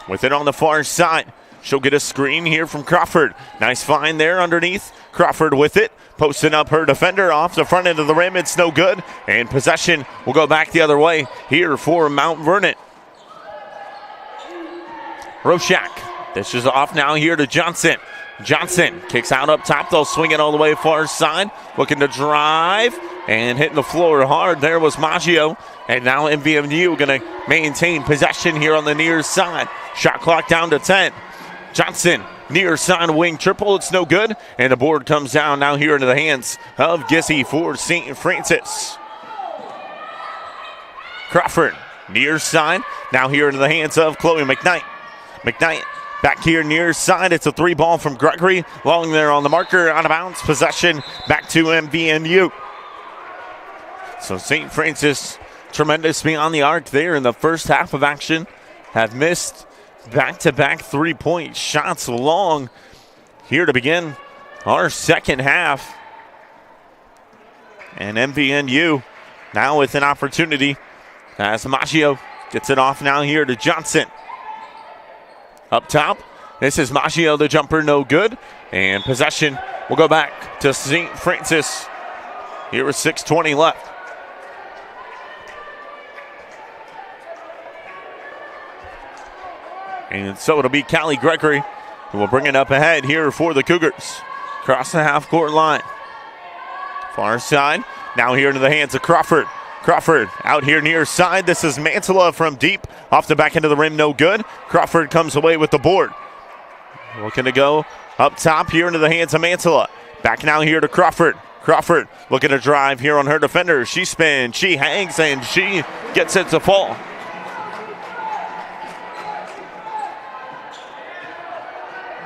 With it on the far side, She'll get a screen here from Crawford. Nice find there underneath. Crawford with it. Posting up her defender off the front end of the rim. It's no good. And possession will go back the other way here for Mount Vernon. Roshak. This is off now here to Johnson. Johnson kicks out up top. They'll swing it all the way far side. Looking to drive and hitting the floor hard. There was Maggio. And now MVMU going to maintain possession here on the near side. Shot clock down to 10. Johnson, near side wing triple. It's no good. And the board comes down now here into the hands of Gissy for St. Francis. Crawford, near side. Now here into the hands of Chloe McKnight. McKnight back here near side. It's a 3-ball from Gregory. Long there on the marker. Out of bounds. Possession back to MVMU. So St. Francis, tremendous beyond the arc there in the first half of action. Have missed back-to-back 3-point shots long here to begin our second half. And MVNU now with an opportunity as Maggio gets it off now here to Johnson. Up top, this is Maggio, the jumper, no good. And possession will go back to St. Francis. Here with 6:20 left. And so it'll be Callie Gregory who will bring it up ahead here for the Cougars. Across the half-court line. Far side. Now here into the hands of Crawford. Crawford out here near side. This is Mantilla from deep. Off the back end of the rim, no good. Crawford comes away with the board. Looking to go up top here into the hands of Mantilla. Back now here to Crawford. Crawford looking to drive here on her defender. She spins, she hangs, and she gets it to fall.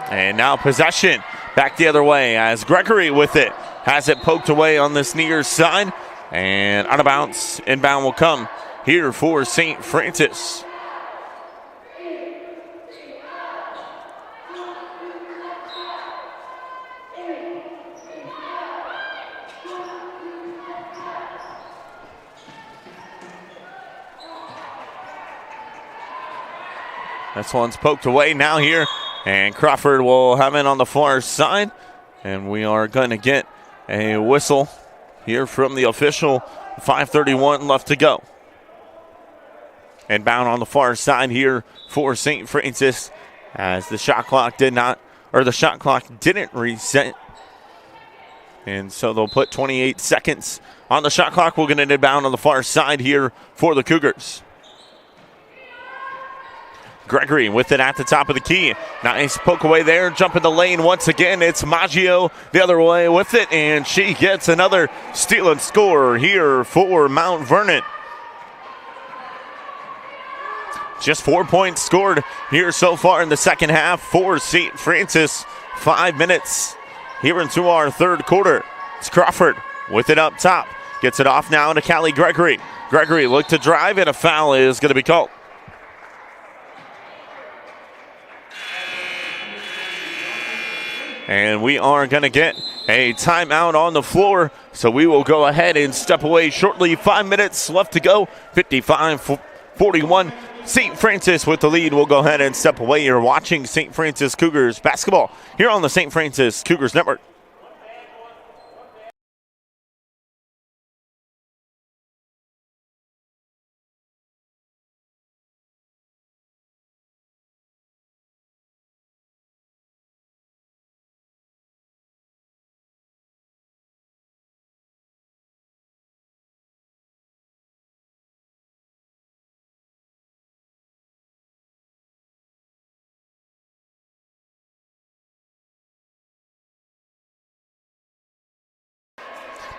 And now possession back the other way as Gregory with it. Has it poked away on this near side. And out of bounds. Inbound will come here for St. Francis. This one's poked away now here. And Crawford will have it on the far side. And we are going to get a whistle here from the official. 5:31 left to go. And bound on the far side here for St. Francis as the shot clock didn't reset. And so they'll put 28 seconds on the shot clock. We're going to inbound on the far side here for the Cougars. Gregory with it at the top of the key. Nice poke away there. Jump in the lane once again. It's Maggio the other way with it. And she gets another steal and score here for Mount Vernon. Just 4 points scored here so far in the second half for St. Francis. 5 minutes here into our third quarter. It's Crawford with it up top. Gets it off now to Callie Gregory. Gregory looked to drive and a foul is going to be called. And we are going to get a timeout on the floor. So we will go ahead and step away shortly. 5 minutes left to go. 55-41. St. Francis with the lead. We'll go ahead and step away. You're watching St. Francis Cougars basketball here on the St. Francis Cougars Network.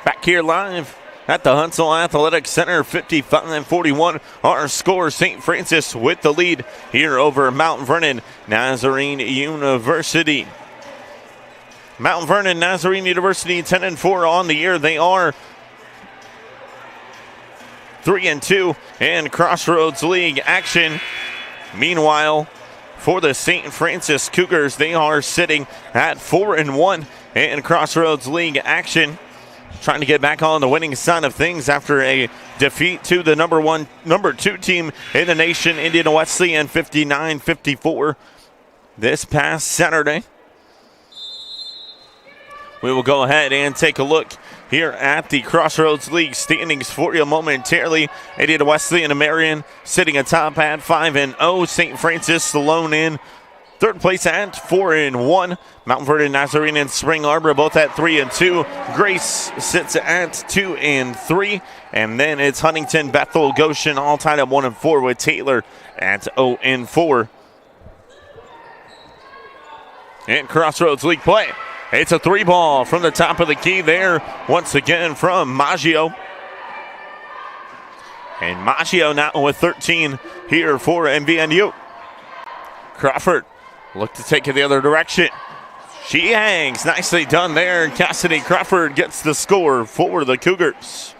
Back here live at the Huntsville Athletic Center, 55-41. Our score, St. Francis with the lead here over Mount Vernon Nazarene University. Mount Vernon Nazarene University 10-4 on the year. They are 3-2 in Crossroads League action. Meanwhile, for the St. Francis Cougars, they are sitting at 4-1 in Crossroads League action. Trying to get back on the winning side of things after a defeat to the number 2 team in the nation, Indiana Wesleyan, 59-54. this past Saturday. We will go ahead and take a look here at the Crossroads League standings for you momentarily. Ada Wesleyan and Marion sitting atop at 5-0. St. Francis alone in third place at 4-1. Mount Vernon, Nazarene, and Spring Arbor both at 3-2. Grace sits at 2-3. And then it's Huntington, Bethel, Goshen all tied at 1-4 with Taylor at 0-4. And Crossroads League play. It's a 3-ball from the top of the key there once again from Maggio. And Maggio now with 13 here for MVNU. Crawford look to take it the other direction. She hangs. Nicely done there. Cassidy Crawford gets the score for the Cougars.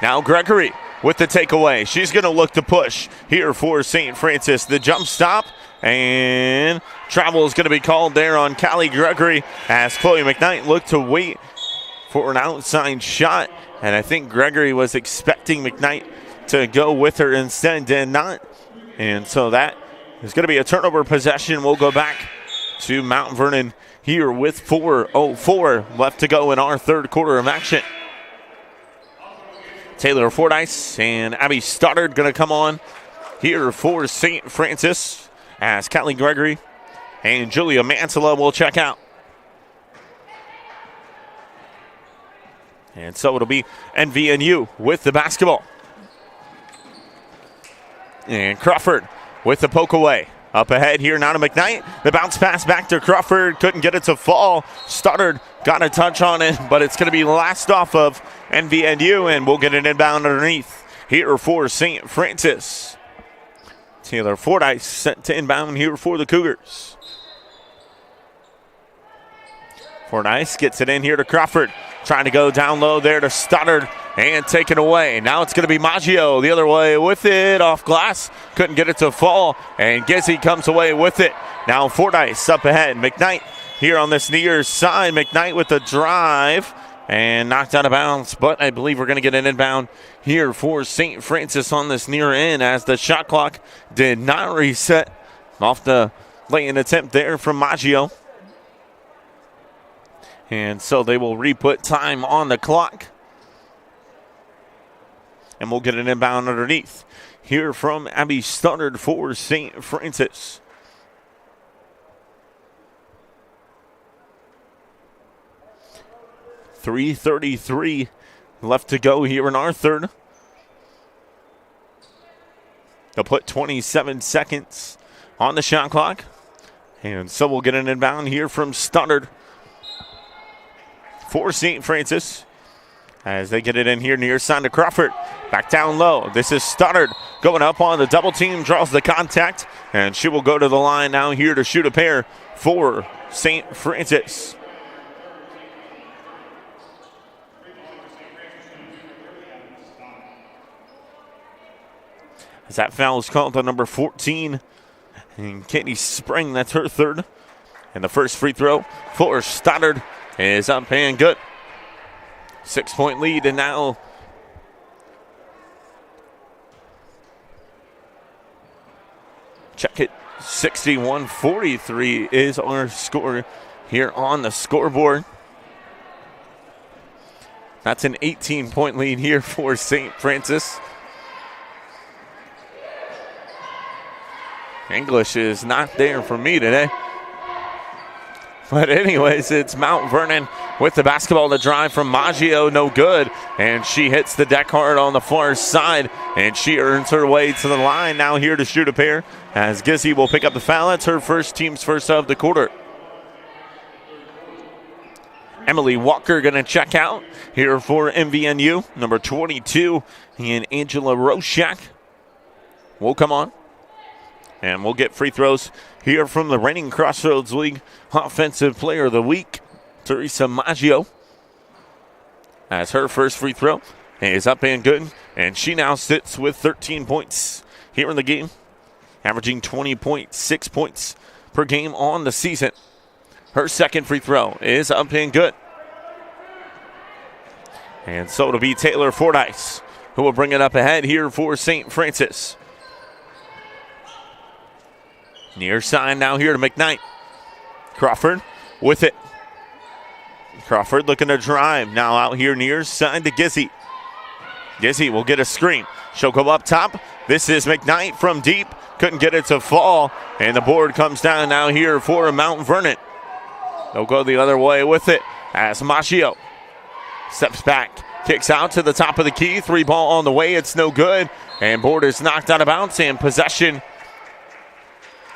Now Gregory with the takeaway. She's going to look to push here for St. Francis. The jump stop and travel is going to be called there on Callie Gregory as Chloe McKnight looked to wait for an outside shot. And I think Gregory was expecting McKnight to go with her, instead did not. And so that is going to be a turnover possession. We'll go back to Mount Vernon here with 4:04 left to go in our third quarter of action. Taylor Fordyce and Abby Stoddard going to come on here for St. Francis as Callie Gregory and Julia Mansella will check out. And so it'll be NVNU with the basketball. And Crawford with the poke away. Up ahead here now to McKnight. The bounce pass back to Crawford. Couldn't get it to fall. Stoddard got a touch on it, but it's going to be last off of NVNU, and we'll get an inbound underneath here for St. Francis. Taylor Fordyce set to inbound here for the Cougars. Fordyce gets it in here to Crawford. Trying to go down low there to Stoddard and take it away. Now it's going to be Maggio the other way with it off glass. Couldn't get it to fall, and Gizzy comes away with it. Now Fordyce up ahead. McKnight here on this near side. McKnight with the drive and knocked out of bounds, but I believe we're going to get an inbound here for St. Francis on this near end as the shot clock did not reset. Off the lay-in attempt there from Maggio. And so they will re-put time on the clock. And we'll get an inbound underneath here from Abby Stoddard for St. Francis. .333 left to go here in our third. They'll put 27 seconds on the shot clock. And so we'll get an inbound here from Stoddard for St. Francis as they get it in here near side to Crawford. Back down low. This is Stoddard going up on the double team, draws the contact, and she will go to the line now here to shoot a pair for St. Francis. As that foul is called on number 14, and Katie Spring, that's her third. And the first free throw for Stoddard is up and good. 6-point lead, and now check it. 61-43 is our score here on the scoreboard. That's an 18-point lead here for St. Francis. English is not there for me today. But anyways, it's Mount Vernon with the basketball to drive from Maggio, no good. And she hits the deck hard on the far side, and she earns her way to the line now here to shoot a pair as Gizzy will pick up the foul. It's her team's first of the quarter. Emily Walker going to check out here for MVNU. Number 22 and Angela Roshak will come on. And we'll get free throws here from the reigning Crossroads League Offensive Player of the Week, Teresa Maggio. As her first free throw is up and good. And she now sits with 13 points here in the game, averaging 20.6 points per game on the season. Her second free throw is up and good. And so it'll be Taylor Fordyce who will bring it up ahead here for St. Francis. Near side now here to McKnight. Crawford with it. Crawford looking to drive. Now out here near side to Gizzy. Gizzy will get a screen. She'll go up top. This is McKnight from deep. Couldn't get it to fall. And the board comes down now here for Mount Vernon. They'll go the other way with it as Maggio steps back. Kicks out to the top of the key. 3-ball on the way. It's no good. And board is knocked out of bounds. And possession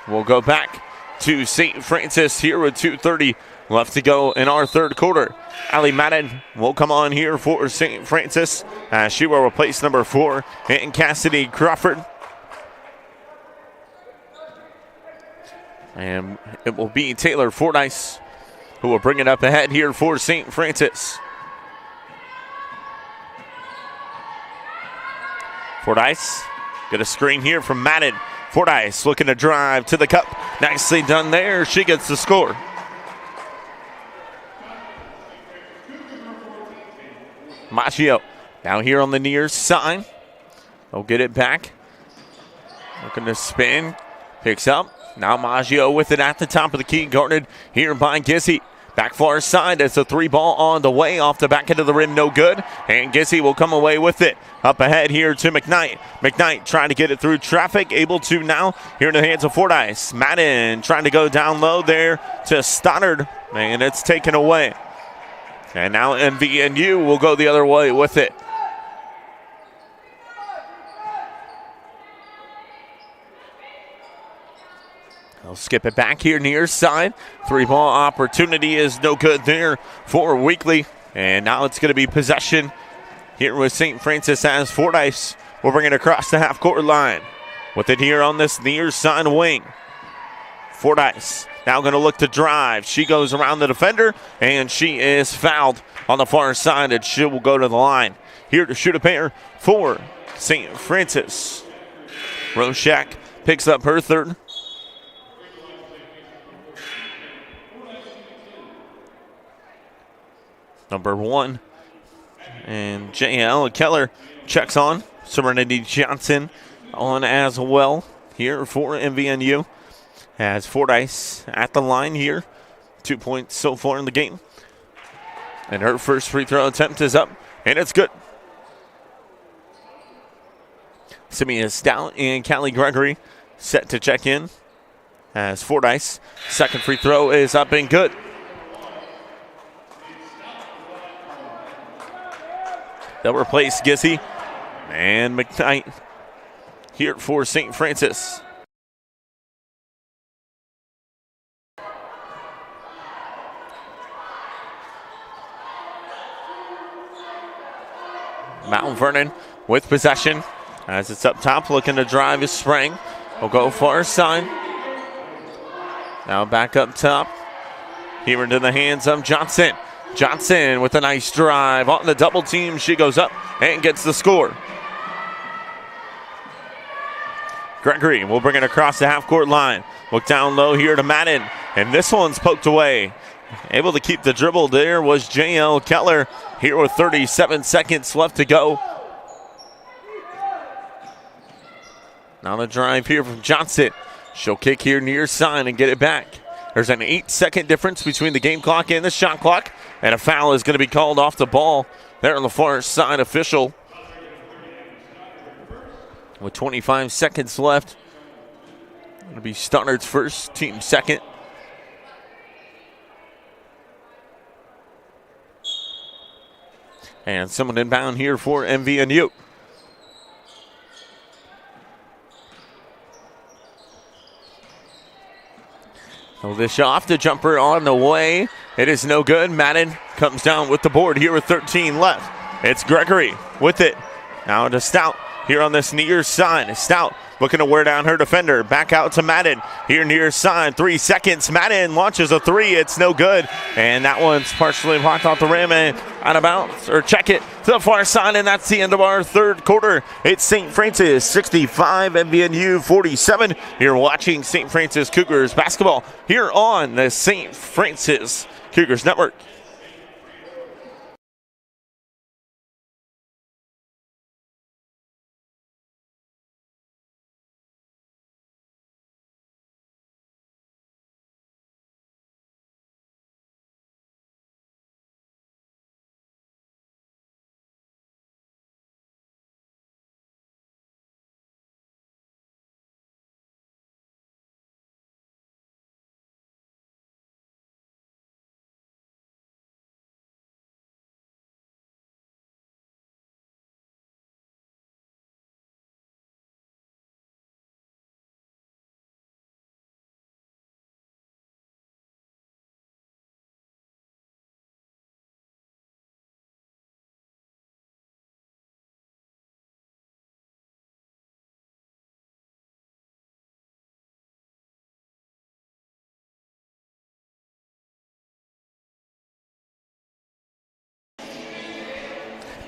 will go back to St. Francis here with 2:30 left to go in our third quarter. Allie Madden will come on here for St. Francis as she will replace number 4 and Cassidy Crawford. And it will be Taylor Fordyce who will bring it up ahead here for St. Francis. Fordyce get a screen here from Madden. Fordyce looking to drive to the cup. Nicely done there. She gets the score. Maggio now here on the near side. They'll get it back. Looking to spin. Picks up. Now Maggio with it at the top of the key. Guarded here by Gizzy. Back far side. It's a 3-ball on the way. Off the back end of the rim. No good. And Gizzy will come away with it. Up ahead here to McKnight. McKnight trying to get it through traffic. Able to now here in the hands of Fordyce. Madden trying to go down low there to Stoddard. And it's taken away. And now MVNU will go the other way with it. They'll skip it back here near side. 3-ball opportunity is no good there for Weekly. And now it's going to be possession here with St. Francis as Fordyce will bring it across the half-court line. With it here on this near side wing. Fordyce now going to look to drive. She goes around the defender, and she is fouled on the far side, and she will go to the line. Here to shoot a pair for St. Francis. Roshak picks up her third. Number 1. And JL Keller checks on. Serenity Johnson on as well here for MVNU. As Fordyce at the line here. 2 points so far in the game. And her first free throw attempt is up, and it's good. Simeon Stout and Callie Gregory set to check in. As Fordyce, second free throw is up and good. They'll replace Gizzy and McKnight here for St. Francis. Mount Vernon with possession as it's up top, looking to drive is Sprang. Will go far side. Now back up top. Here into the hands of Johnson. Johnson with a nice drive on the double team. She goes up and gets the score. Gregory will bring it across the half-court line. Look down low here to Madden, and this one's poked away. Able to keep the dribble there was JL Keller here with 37 seconds left to go. Now the drive here from Johnson. She'll kick here near side and get it back. There's an 8-second difference between the game clock and the shot clock, and a foul is going to be called off the ball there on the far side official. With 25 seconds left, it'll be Stoddard's first, team second. And someone inbound here for MVNU. They'll dish off the jumper on the way. It is no good. Madden comes down with the board here with 13 left. It's Gregory with it. Now to Stout here on this near side. Stout looking to wear down her defender. Back out to Madden here near side. 3 seconds. Madden launches a three. It's no good. And that one's partially blocked off the rim and out of bounds. Or check it to the far side. And that's the end of our third quarter. It's St. Francis 65, MVNU 47. You're watching St. Francis Cougars basketball here on the St. Francis Cougars Network.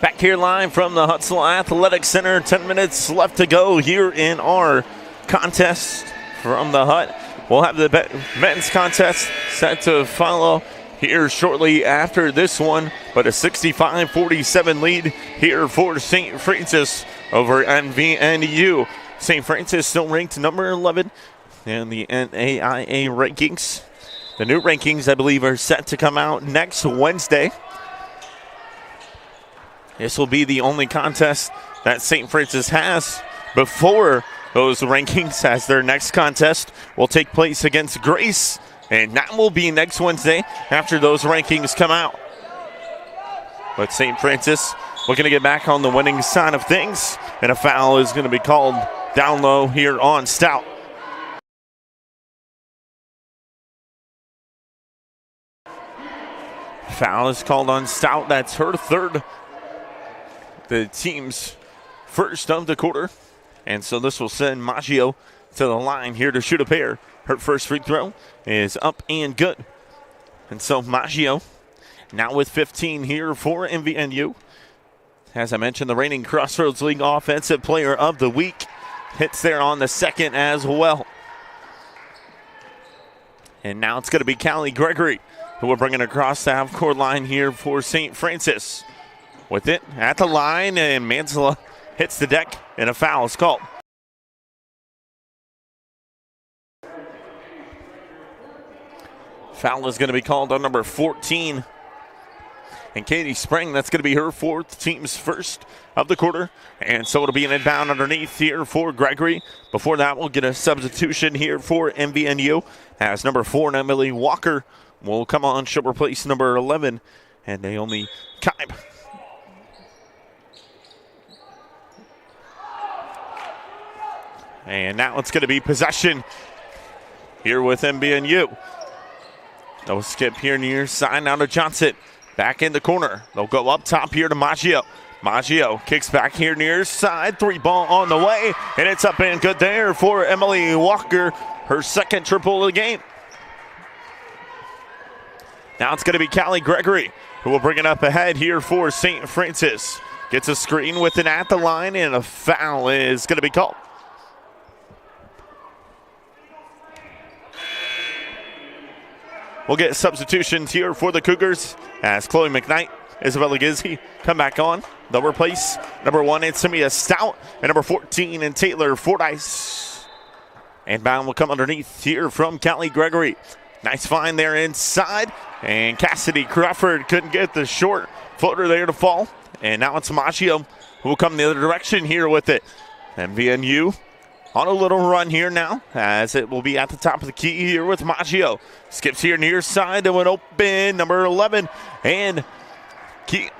Back here live from the Hutsville Athletic Center. 10 minutes left to go here in our contest from the Hut. We'll have the men's contest set to follow here shortly after this one, but a 65-47 lead here for St. Francis over NVNU. St. Francis still ranked number 11 in the NAIA rankings. The new rankings, I believe, are set to come out next Wednesday. This will be the only contest that St. Francis has before those rankings, as their next contest will take place against Grace, and that will be next Wednesday after those rankings come out. But St. Francis looking to get back on the winning side of things, and a foul is going to be called down low here on Stout. Foul is called on Stout. That's her third. The team's first of the quarter. And so this will send Maggio to the line here to shoot a pair. Her first free throw is up and good. And so Maggio now with 15 here for MVNU. As I mentioned, the reigning Crossroads League Offensive Player of the Week hits there on the second as well. And now it's going to be Callie Gregory who will bring it across the half-court line here for St. Francis. With it at the line, and Mansella hits the deck, and a foul is called. Foul is going to be called on number 14. And Katie Spring, that's going to be her fourth, team's first of the quarter. And so it'll be an inbound underneath here for Gregory. Before that, we'll get a substitution here for MVNU, as number 4, Emily Walker, will come on. She'll replace number 11, and Naomi Kibe. And now it's going to be possession here with MVNU. They'll skip here near side now to Johnson. Back in the corner. They'll go up top here to Maggio. Maggio kicks back here near side. 3-ball on the way. And it's up and good there for Emily Walker. Her second triple of the game. Now it's going to be Callie Gregory who will bring it up ahead here for St. Francis. Gets a screen with it at the line, and a foul is going to be called. We'll get substitutions here for the Cougars as Chloe McKnight, Isabella Gizzi come back on. They'll replace number 1, Samia Stout, and number 14, and Taylor Fordyce. And bound will come underneath here from Callie Gregory. Nice find there inside, and Cassidy Crawford couldn't get the short floater there to fall. And now it's Maggio who will come the other direction here with it. MVNU on a little run here now, as it will be at the top of the key here with Maggio. Skips here near side and went open, number 11, and Kibe,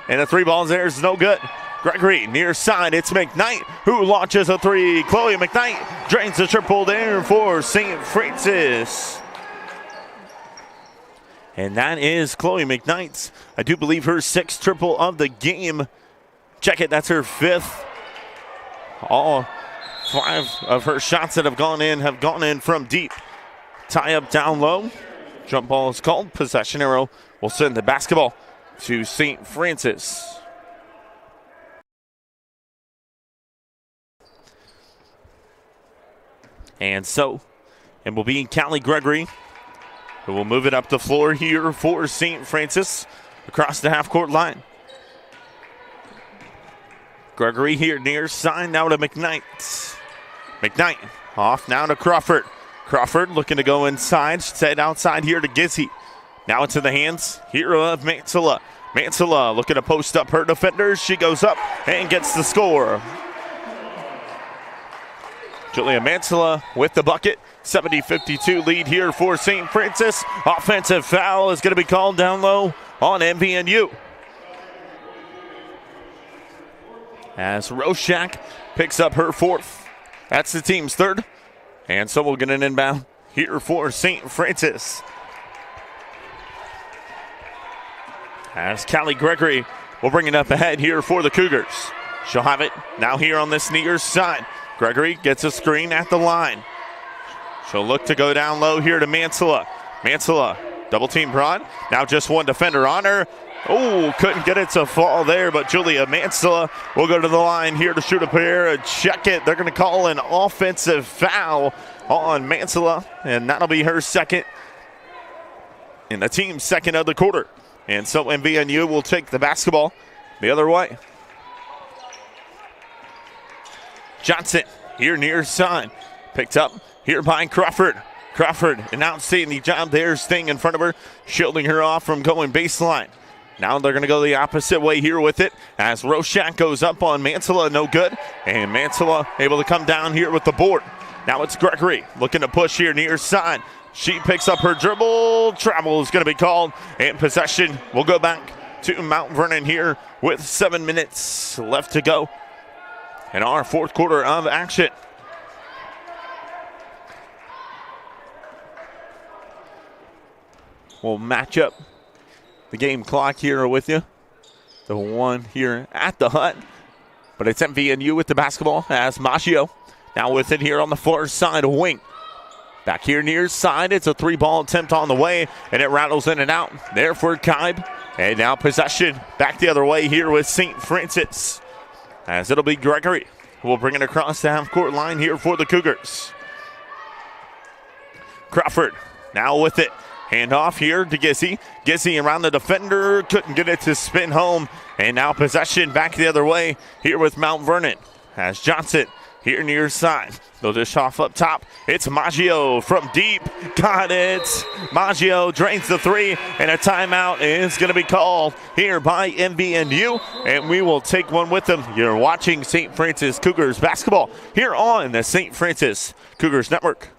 and the 3-ball there is no good. Gregory near side, it's McKnight who launches a 3. Chloe McKnight drains the triple there for St. Francis. And that is Chloe McKnight's, I do believe, her 6th triple of the game. Check it, that's her 5th. All 5 of her shots that have gone in from deep. Tie up down low. Jump ball is called. Possession arrow will send the basketball to St. Francis. And so it will be Callie Gregory who will move it up the floor here for St. Francis across the half-court line. Gregory here near side, now to McKnight. McKnight off now to Crawford. Crawford looking to go inside, set outside here to Gizzi. Now it's in the hands here of Mansella. Mansella looking to post up her defenders. She goes up and gets the score. Julia Mansella with the bucket. 70-52 lead here for St. Francis. Offensive foul is going to be called down low on MVNU. As Roshak picks up her 4th. That's the team's 3rd. And so we'll get an inbound here for St. Francis. As Callie Gregory will bring it up ahead here for the Cougars. She'll have it now here on this near side. Gregory gets a screen at the line. She'll look to go down low here to Mansella. Mansella Double team Braun. Now just one defender on her. Oh, couldn't get it to fall there, but Julia Mansilla will go to the line here to shoot a pair. Check it. They're going to call an offensive foul on Mansilla, and that'll be her second and the team's second of the quarter. And so MVNU will take the basketball the other way. Johnson here near side. Picked up here by Crawford. Crawford, an outstanding job there, staying in front of her, shielding her off from going baseline. Now they're going to go the opposite way here with it as Roshak goes up on Mansilla, no good. And Mansilla able to come down here with the board. Now it's Gregory looking to push here near side. She picks up her dribble. Travel is going to be called. And possession will go back to Mount Vernon here with 7 minutes left to go in our fourth quarter of action. We'll match up the game clock here with you. The one here at the hut. But it's MVNU with the basketball as Maggio now with it here on the far side of wing. Back here near side, it's a three-ball attempt on the way, and it rattles in and out. There for Kaib. And now possession back the other way here with St. Francis. As it'll be Gregory who will bring it across the half-court line here for the Cougars. Crawford now with it. Hand off here to Gissy. Gissy around the defender. Couldn't get it to spin home. And now possession back the other way here with Mount Vernon. As Johnson here near side. They'll dish off up top. It's Maggio from deep. Got it. Maggio drains the three. And a timeout is going to be called here by MVNU. And we will take one with them. You're watching St. Francis Cougars basketball here on the St. Francis Cougars Network.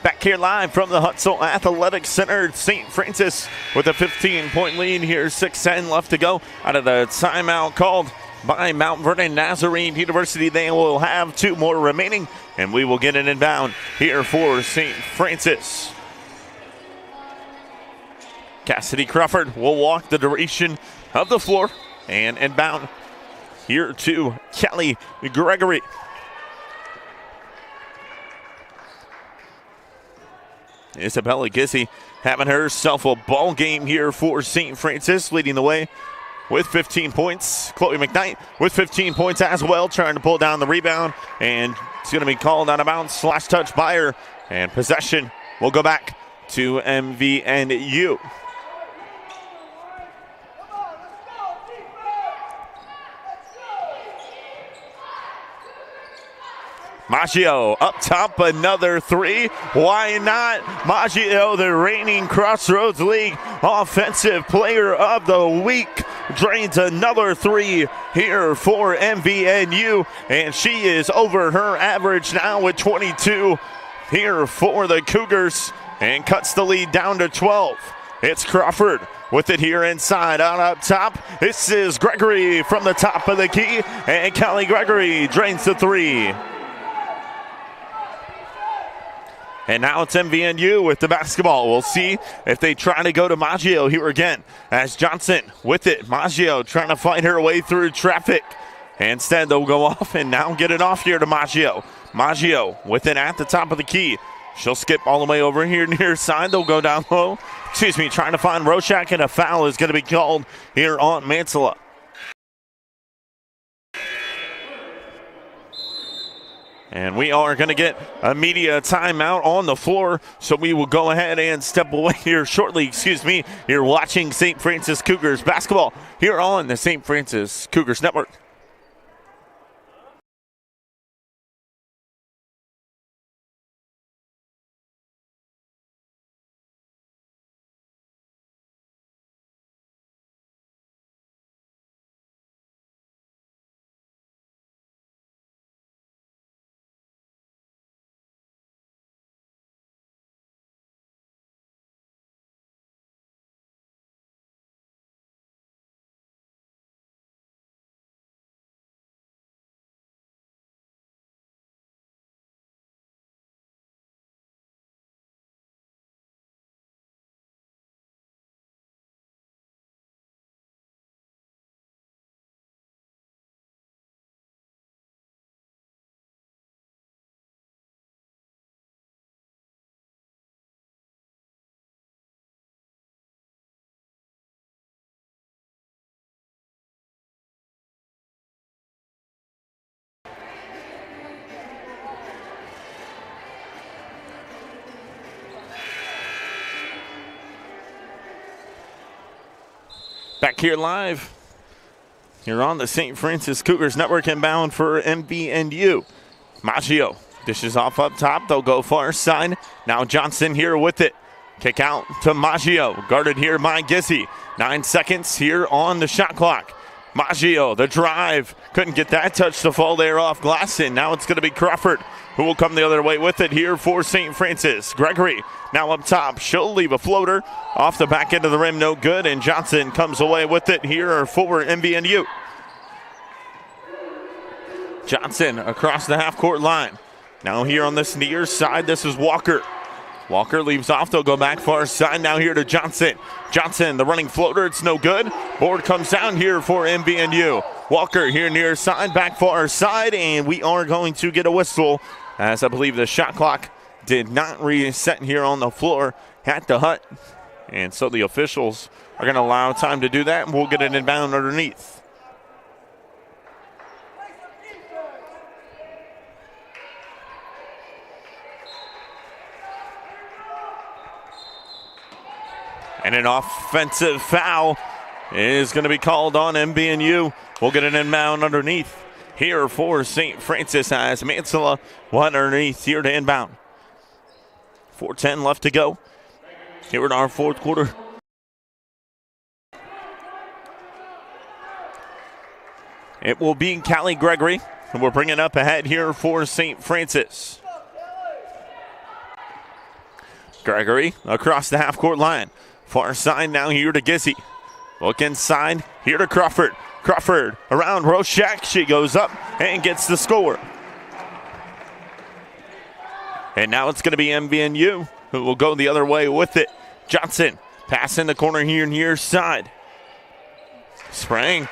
Back here live from the Hutzel Athletic Center, St. Francis with a 15-point lead here, 6:10 left to go out of the timeout called by Mount Vernon Nazarene University. They will have two more remaining, and we will get an inbound here for St. Francis. Cassidy Crawford will walk the duration of the floor and inbound here to Kelly Gregory. Isabella Gissy having herself a ball game here for St. Francis, leading the way with 15 points. Chloe McKnight with 15 points as well, trying to pull down the rebound, and it's going to be called out of bounds, slash touch by her, and possession will go back to MVNU. Maggio up top, another three. Why not? Maggio, the reigning Crossroads League Offensive Player of the Week, drains another three here for MVNU, and she is over her average now with 22 here for the Cougars, and cuts the lead down to 12. It's Crawford with it here inside, out up top. This is Gregory from the top of the key, and Kelly Gregory drains the three. And now it's MVNU with the basketball. We'll see if they try to go to Maggio here again. As Johnson with it. Maggio trying to fight her way through traffic. Instead, they'll go off and now get it off here to Maggio. Maggio with it at the top of the key. She'll skip all the way over here near side. They'll go down low. Trying to find Roshak, and a foul is going to be called here on Mansilla. And we are going to get a media timeout on the floor, so we will go ahead and step away here shortly. You're watching St. Francis Cougars basketball here on the St. Francis Cougars Network. Back here live. You're on the St. Francis Cougars Network, inbound for MVNU. Maggio dishes off up top. They'll go far side. Now Johnson here with it. Kick out to Maggio. Guarded here by Gizzy. 9 seconds here on the shot clock. Maggio, the drive. Couldn't get that touch to fall there off Glasson. Now it's going to be Crawford who will come the other way with it here for St. Francis. Gregory now up top. She'll leave a floater off the back end of the rim. No good. And Johnson comes away with it here for MVNU. Johnson across the half-court line. Now here on this near side, this is Walker. Walker leaves off. They'll go back far side. Now here to Johnson. Johnson, the running floater. It's no good. Board comes down here for MVNU. Walker here near side, back far side, and we are going to get a whistle, as I believe the shot clock did not reset here on the floor at the Hut. And so the officials are going to allow time to do that, and we'll get an inbound underneath. And an offensive foul is going to be called on MVNU. We'll get an inbound underneath here for St. Francis as Mansilla went underneath here to inbound. 4:10 left to go here in our fourth quarter. It will be Callie Gregory, and we're bringing up ahead here for St. Francis. Gregory across the half-court line. Far side now here to Gizzy. Look inside, here to Crawford. Crawford around Roshak. She goes up and gets the score. And now it's going to be MVNU who will go the other way with it. Johnson pass in the corner here near side. Sprang.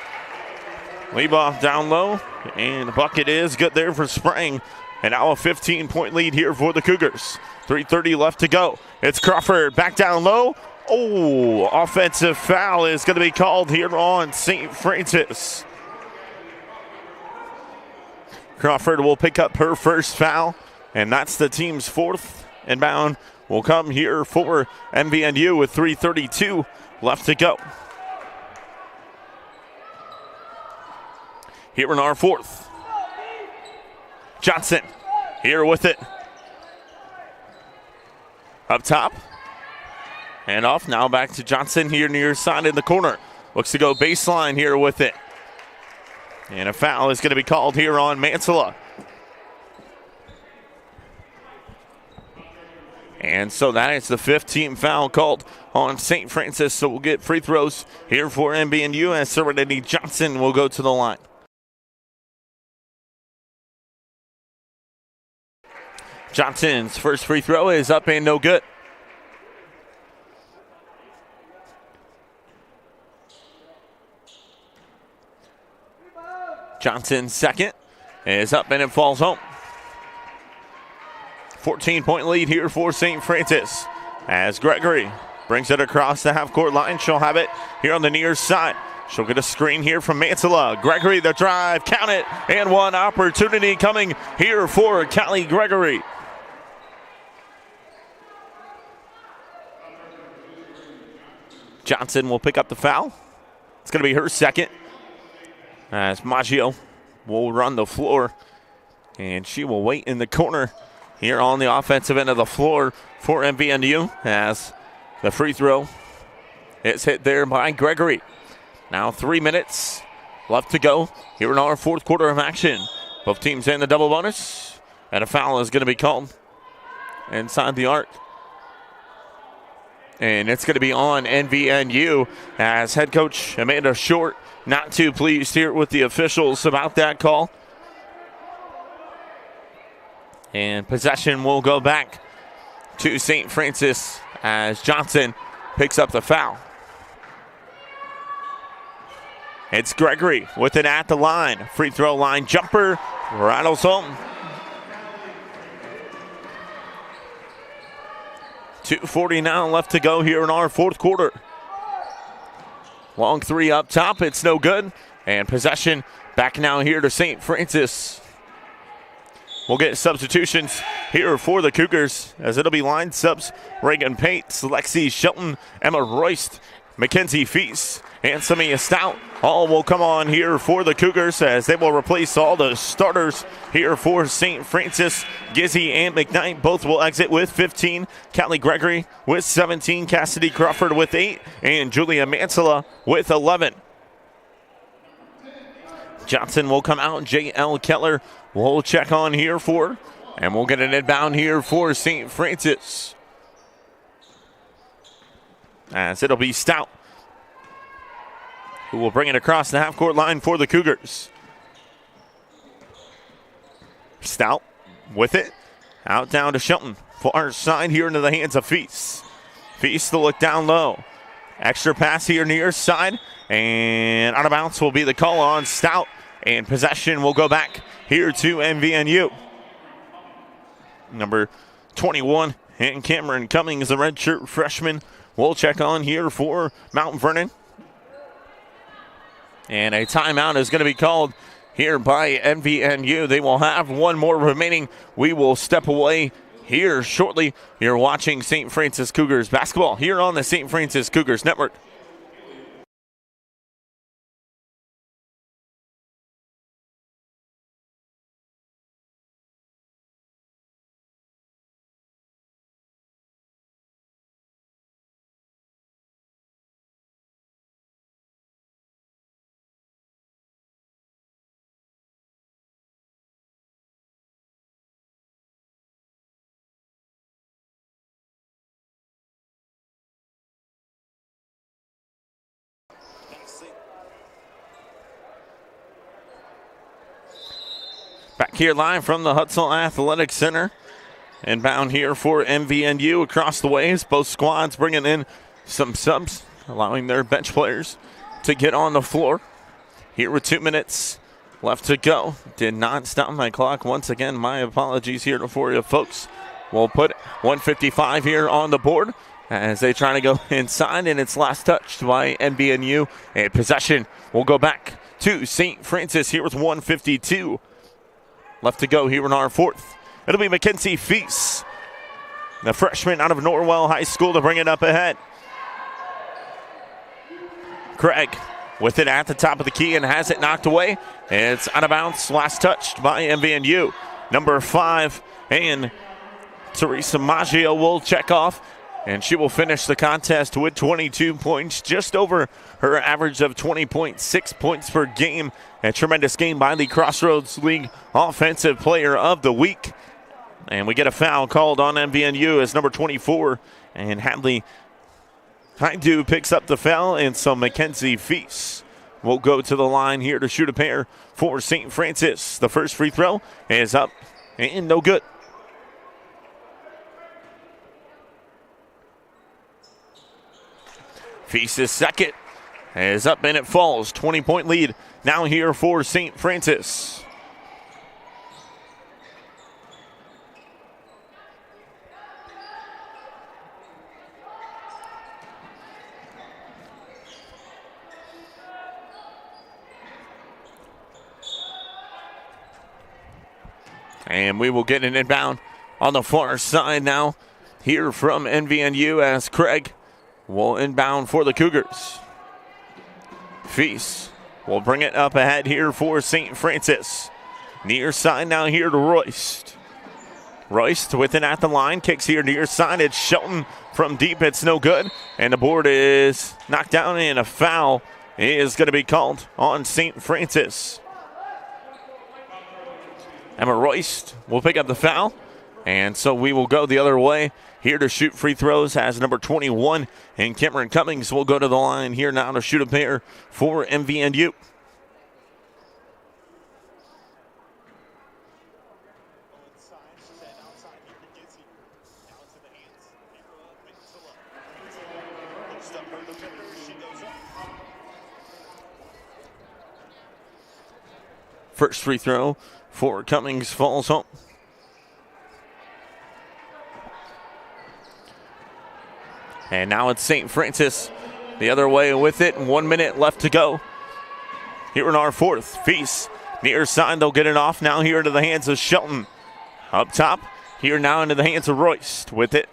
Leave off down low. And the bucket is good there for Sprang. And now a 15-point lead here for the Cougars. 3:30 left to go. It's Crawford back down low. Oh, offensive foul is going to be called here on St. Francis. Crawford will pick up her first foul, and that's the team's fourth. Inbound will come here for MVNU with 3:32 left to go. Here in our fourth. Johnson here with it. Up top. And off now back to Johnson here near side in the corner. Looks to go baseline here with it. And a foul is going to be called here on Mansilla. And so that is the 15th foul called on St. Francis. So we'll get free throws here for MVNU as Serenity Johnson will go to the line. Johnson's first free throw is up and no good. Johnson's second is up and it falls home. 14-point lead here for St. Francis as Gregory brings it across the half-court line. She'll have it here on the near side. She'll get a screen here from Mansella. Gregory, the drive, count it, and one opportunity coming here for Callie Gregory. Johnson will pick up the foul. It's going to be her second, as Maggio will run the floor, and she will wait in the corner here on the offensive end of the floor for MVNU, as the free throw is hit there by Gregory. Now 3 minutes left to go here in our fourth quarter of action. Both teams in the double bonus, and a foul is going to be called inside the arc. And it's going to be on NVNU, as head coach Amanda Short not too pleased here with the officials about that call. And possession will go back to St. Francis as Johnson picks up the foul. It's Gregory with it at the line. Free throw line jumper rattles home. 2:49 left to go here in our fourth quarter. Long three up top, it's no good. And possession back now here to St. Francis. We'll get substitutions here for the Cougars, as it'll be line subs. Reagan Pates, Lexi Shelton, Emma Royst, Mackenzie Feast, and Samia Stout. All will come on here for the Cougars, as they will replace all the starters here for St. Francis. Gizzy and McKnight both will exit with 15. Callie Gregory with 17. Cassidy Crawford with 8. And Julia Mansella with 11. Johnson will come out. J.L. Keller will check on here for. And we'll get an inbound here for St. Francis, as it'll be Stout who will bring it across the half-court line for the Cougars. Stout with it. Out down to Shelton. Far side here into the hands of Feast. Feast to look down low. Extra pass here near side. And out of bounds will be the call on Stout. And possession will go back here to MVNU. Number 21, and Cameron Cummings, the redshirt freshman, will check on here for Mount Vernon. And a timeout is going to be called here by MVNU. They will have one more remaining. We will step away here shortly. You're watching St. Francis Cougars basketball here on the St. Francis Cougars Network. Back here live from the Hutzel Athletic Center. Inbound here for MVNU across the ways. Both squads bringing in some subs, allowing their bench players to get on the floor. Here with 2 minutes left to go. Did not stop my clock. Once again, my apologies here for you folks. We'll put 155 here on the board as they try to go inside, and it's last touched by MVNU. And possession will go back to St. Francis here with 152 left to go here in our fourth. It'll be Mackenzie Feast, the freshman out of Norwell High School, to bring it up ahead. Craig with it at the top of the key and has it knocked away. It's out of bounds, last touched by MVNU. Number 5, and Teresa Maggio will check off, and she will finish the contest with 22 points, just over her average of 20.6 points per game. A tremendous game by the Crossroads League Offensive Player of the Week. And we get a foul called on MVNU as number 24, and Hadley Haidu picks up the foul, and so Mackenzie Feast will go to the line here to shoot a pair for St. Francis. The first free throw is up and no good. Feast's second is up and it falls. 20-point lead now here for St. Francis. And we will get an inbound on the far side now here from NVNU as Craig will inbound for the Cougars. Feast will bring it up ahead here for St. Francis. Near side now here to Royst. Royst with it at the line, kicks here near side. It's Shelton from deep, it's no good. And the board is knocked down and a foul is going to be called on St. Francis. Emma Royst will pick up the foul. And so we will go the other way here to shoot free throws as number 21 and Cameron Cummings will go to the line here now to shoot a pair for MVNU. First free throw for Cummings falls home. And now it's St. Francis the other way with it. 1 minute left to go here in our fourth. Feast near side, they'll get it off now here into the hands of Shelton. Up top, here now into the hands of Royst with it.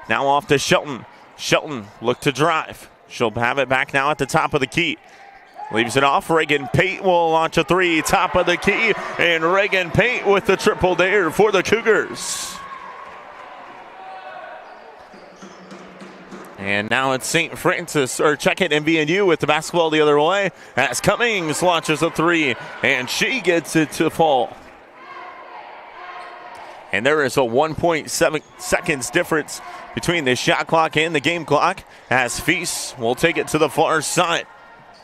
Now off to Shelton. Shelton look to drive. She'll have it back now at the top of the key. Leaves it off. Reagan Pate will launch a three, top of the key. And Reagan Pate with the triple there for the Cougars. And now it's St. Francis, or check it, MVNU with the basketball the other way as Cummings launches a three, and she gets it to fall. And there is a 1.7 seconds difference between the shot clock and the game clock as Feast will take it to the far side.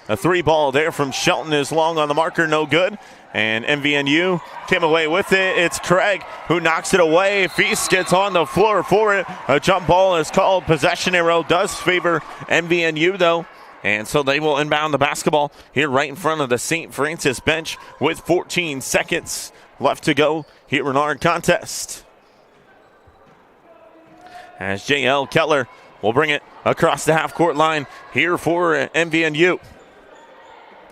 A three ball there from Shelton is long on the marker, no good. And MVNU came away with it. It's Craig who knocks it away. Feast gets on the floor for it. A jump ball is called. Possession arrow does favor MVNU though. And so they will inbound the basketball here right in front of the St. Francis bench with 14 seconds left to go here in our contest. As JL Kettler will bring it across the half-court line here for MVNU.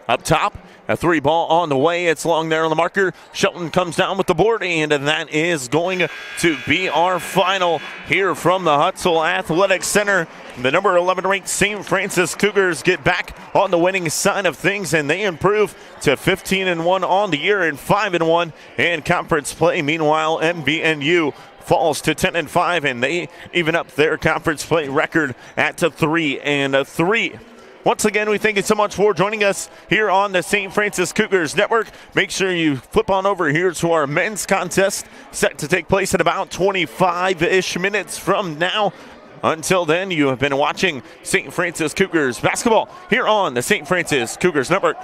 Up top, a three ball on the way. It's long there on the marker. Shelton comes down with the board, and that is going to be our final here from the Hutzel Athletic Center. The number 11 ranked St. Francis Cougars get back on the winning side of things, and they improve to 15-1 on the year and 5-1 in conference play. Meanwhile, MVNU falls to 10-5, and they even up their conference play record at 3-3. Once again, we thank you so much for joining us here on the St. Francis Cougars Network. Make sure you flip on over here to our men's contest set to take place in about 25-ish minutes from now. Until then, you have been watching St. Francis Cougars basketball here on the St. Francis Cougars Network.